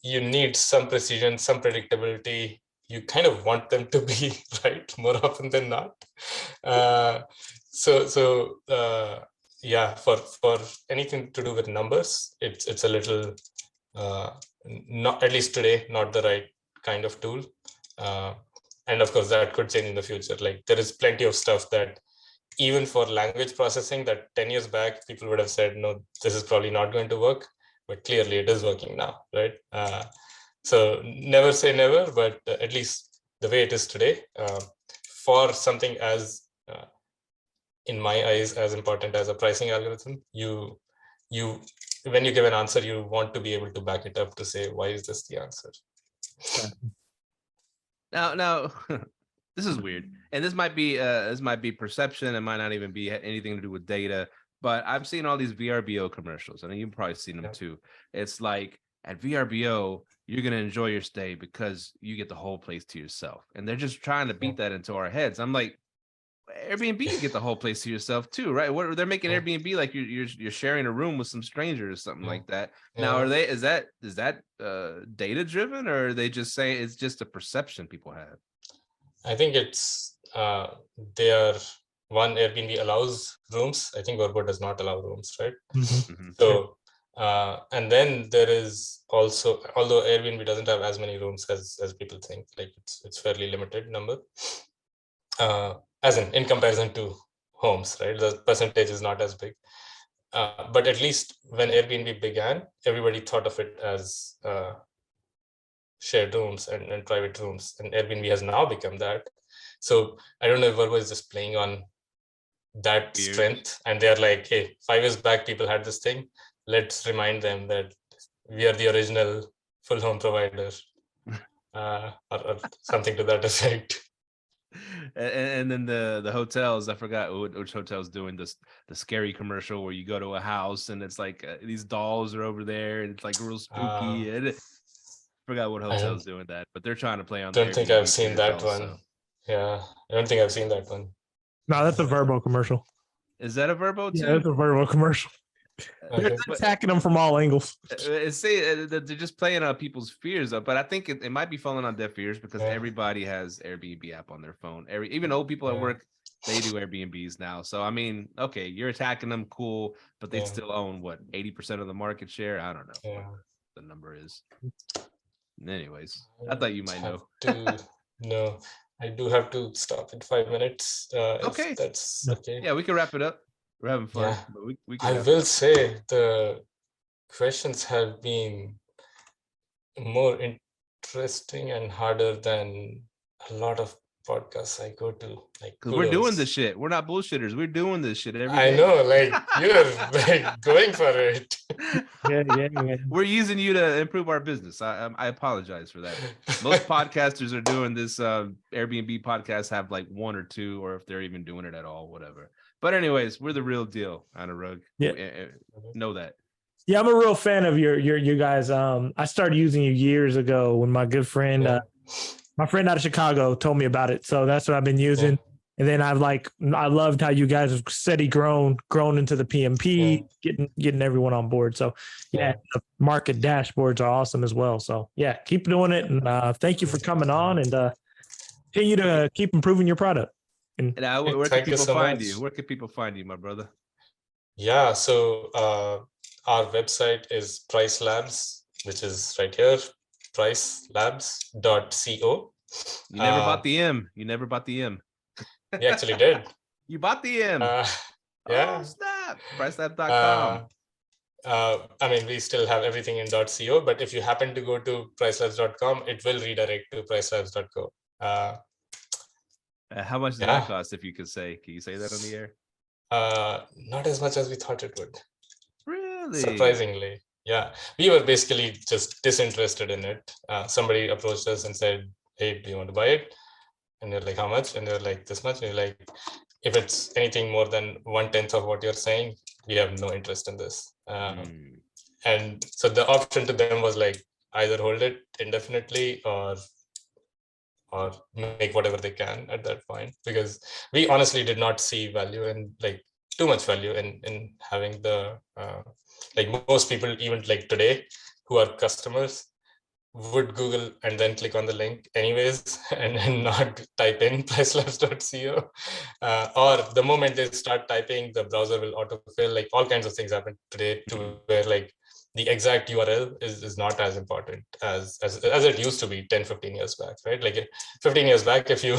you need some precision, some predictability. You kind of want them to be right more often than not. Yeah, for anything to do with numbers, it's a little not, at least today, not the right kind of tool. And of course, that could change in the future. Like there is plenty of stuff that even for language processing that 10 years back, people would have said, no, this is probably not going to work, but clearly it is working now, right? So never say never, but at least the way it is today, for something as, in my eyes, as important as a pricing algorithm, when you give an answer, you want to be able to back it up to say, why is this the answer? Now, this is weird, and this might be perception. It might not even be anything to do with data. But I've seen all these VRBO commercials, and you've probably seen them too. It's like at VRBO, you're gonna enjoy your stay because you get the whole place to yourself, and they're just trying to beat that into our heads. I'm like, Airbnb, you get the whole place to yourself too, right? What they're making Airbnb like you're sharing a room with some strangers or something like that. Now, is that data driven, or are they just saying it's just a perception people have? I think it's they are one. Airbnb allows rooms. I think VRBO does not allow rooms, right? Mm-hmm. So and then there is also, although Airbnb doesn't have as many rooms as people think, like it's fairly limited number. As in comparison to homes, right? The percentage is not as big. But at least when Airbnb began, everybody thought of it as shared rooms and private rooms, and Airbnb has now become that. So I don't know if VRBO is just playing on that strength, and they're like, hey, 5 years back people had this thing, let's remind them that we are the original full home provider, or something to that effect. And then the hotels, I forgot which hotel's doing this, the scary commercial where you go to a house and it's like these dolls are over there and it's like real spooky. And forgot what hotel's doing that, but they're trying to play on. Don't think I've seen that one. Yeah, I don't think I've seen that one. No, that's a VRBO commercial. Is that a VRBO too? Yeah, that's a VRBO commercial. They're attacking them from all angles. They're just playing on people's fears, but I think it might be falling on deaf ears because everybody has Airbnb app on their phone. Even old people at work, they do Airbnbs now. So I mean, okay, you're attacking them, cool, but they still own what, 80% of the market share? I don't know what the number is. Anyways, I thought you might know. No, I do have to stop in 5 minutes. Okay, that's okay. Yeah, we can wrap it up. We're having fun. Yeah. But we can I will say the questions have been more interesting and harder than a lot of podcasts I go to. Like, because we're doing this shit. We're not bullshitters. We're doing this shit every day. I know, like you're like going for it. Yeah. We're using you to improve our business. I apologize for that. Most podcasters are doing this. Airbnb podcasts have like 1 or 2, or if they're even doing it at all, whatever. But anyways, we're the real deal, Anurag. Yeah, know that. Yeah, I'm a real fan of you guys. I started using you years ago when my good friend, my friend out of Chicago, told me about it. So that's what I've been using. Yeah. And then I loved how you guys have steady grown into the PMP, getting everyone on board. So the market dashboards are awesome as well. So yeah, keep doing it, and thank you for coming on, and continue to keep improving your product. And where can people find you? Where can people find you, my brother? Yeah, so our website is Pricelabs, which is right here, pricelabs.co. You never bought the M. You never bought the M. We actually did. You bought the M. Yeah. Oh, snap. Pricelabs.com. I mean, we still have everything in .co, but if you happen to go to pricelabs.com, it will redirect to pricelabs.co. How much does that cost, if you could say? Can you say that on the air? Not as much as we thought it would. Really? Surprisingly. Yeah. We were basically just disinterested in it. Somebody approached us and said, hey, do you want to buy it? And they're like, how much? And they're like, this much. And you're like, if it's anything more than 1/10 of what you're saying, we have no interest in this. And so the option to them was like, either hold it indefinitely or make whatever they can at that point, because we honestly did not see value in, like, too much value in having the like most people, even like today, who are customers, would Google and then click on the link anyways and not type in pricelabs.co, or the moment they start typing, the browser will autofill. Like, all kinds of things happen today to where like the exact URL is not as important as it used to be 10-15 years back, right? Like 15 years back, if you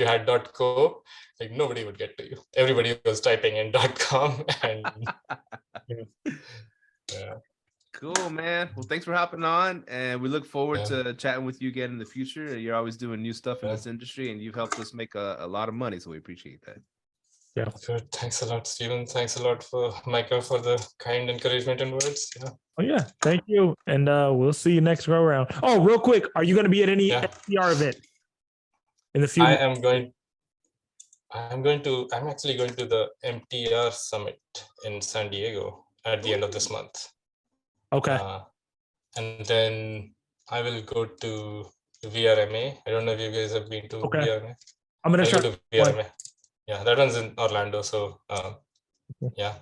had .co, like nobody would get to you. Everybody was typing in .com and yeah. Cool, man. Well, thanks for hopping on, and we look forward to chatting with you again in the future. You're always doing new stuff in this industry, and you've helped us make a lot of money, so we appreciate that. Yeah. Good. Thanks a lot, Steven. Thanks a lot for Myka for the kind encouragement and words. Yeah. Oh yeah, thank you, and we'll see you next go around. Oh, real quick, are you going to be at any SDR event? in the few I'm actually going to the MTR Summit in San Diego at the end of this month. Okay. And then I will go to VRMA. I don't know if you guys have been to VRMA. I'm going to go to VRMA. Yeah, that one's in Orlando. So yeah.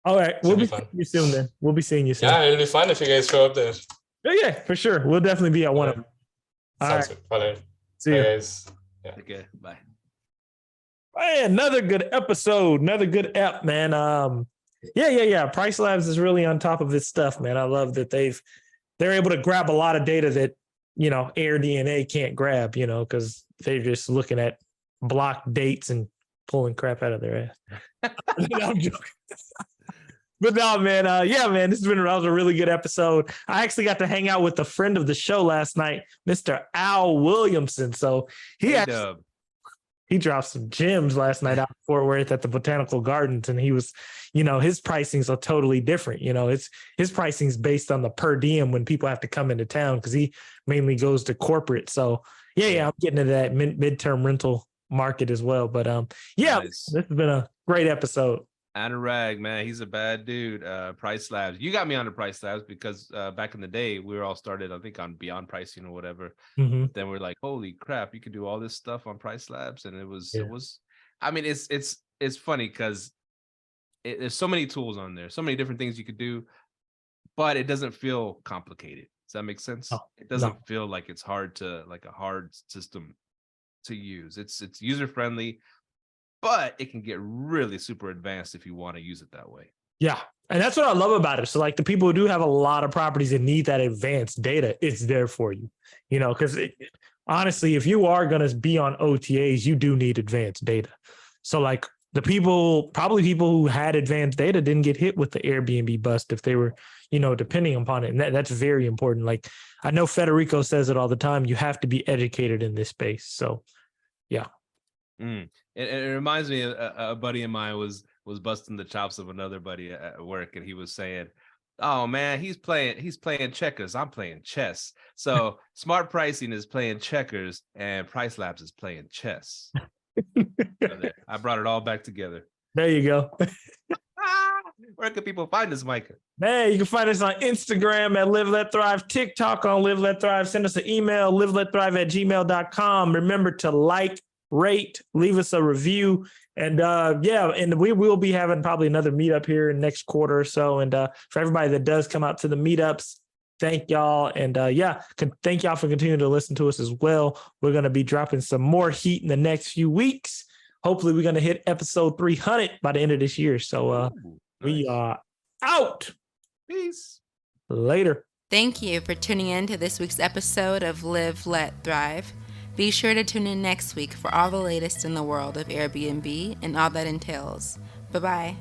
All right. We'll be seeing you soon then. We'll be seeing you soon. Yeah, it'll be fun if you guys show up there. Yeah, for sure. We'll definitely be at one of them. Sounds good. All right. See you guys. Yeah. Okay. Bye. Hey, another good episode. Another good ep, man. Yeah. Pricelabs is really on top of this stuff, man. I love that they're able to grab a lot of data that, AirDNA can't grab, because they're just looking at block dates and pulling crap out of their ass. I'm joking. But no, man. Man, this was a really good episode. I actually got to hang out with a friend of the show last night, Mr. Al Williamson. So he dropped some gems last night out in Fort Worth at the Botanical Gardens, and he was, his pricings are totally different. His pricing's based on the per diem when people have to come into town because he mainly goes to corporate. So I'm getting into that midterm rental market as well. But nice. This has been a great episode. Anurag, man, he's a bad dude. Pricelabs. You got me onto Pricelabs because back in the day, we were all started, I think, on Beyond Pricing or whatever. Mm-hmm. Then we're like, holy crap, you can do all this stuff on Pricelabs. And it was, I mean, it's funny because there's so many tools on there, so many different things you could do, but it doesn't feel complicated. Does that make sense? Oh, it doesn't feel like it's hard a hard system to use. It's user friendly. But it can get really super advanced if you want to use it that way. Yeah. And that's what I love about it. So like the people who do have a lot of properties that need that advanced data, it's there for you, because honestly, if you are going to be on OTAs, you do need advanced data. So like people who had advanced data didn't get hit with the Airbnb bust if they were, depending upon it. And that's very important. Like I know Federico says it all the time. You have to be educated in this space. So yeah. It reminds me, a buddy of mine was busting the chops of another buddy at work, and he was saying, "Oh man, he's playing checkers. I'm playing chess. So smart pricing is playing checkers, and Pricelabs is playing chess." I brought it all back together. There you go. Where can people find us, Myka? Hey, you can find us on Instagram at Live Let Thrive, TikTok on Live Let Thrive. Send us an email, liveletthrive@gmail.com. Remember to like, rate, leave us a review, and and we will be having probably another meetup here in next quarter or so. And for everybody that does come out to the meetups, thank y'all. And thank y'all for continuing to listen to us as well. We're going to be dropping some more heat in the next few weeks. Hopefully we're going to hit episode 300 by the end of this year. So we are out. Peace. Later. Thank you for tuning in to this week's episode of Live, Let, Thrive. Be sure to tune in next week for all the latest in the world of Airbnb and all that entails. Bye-bye.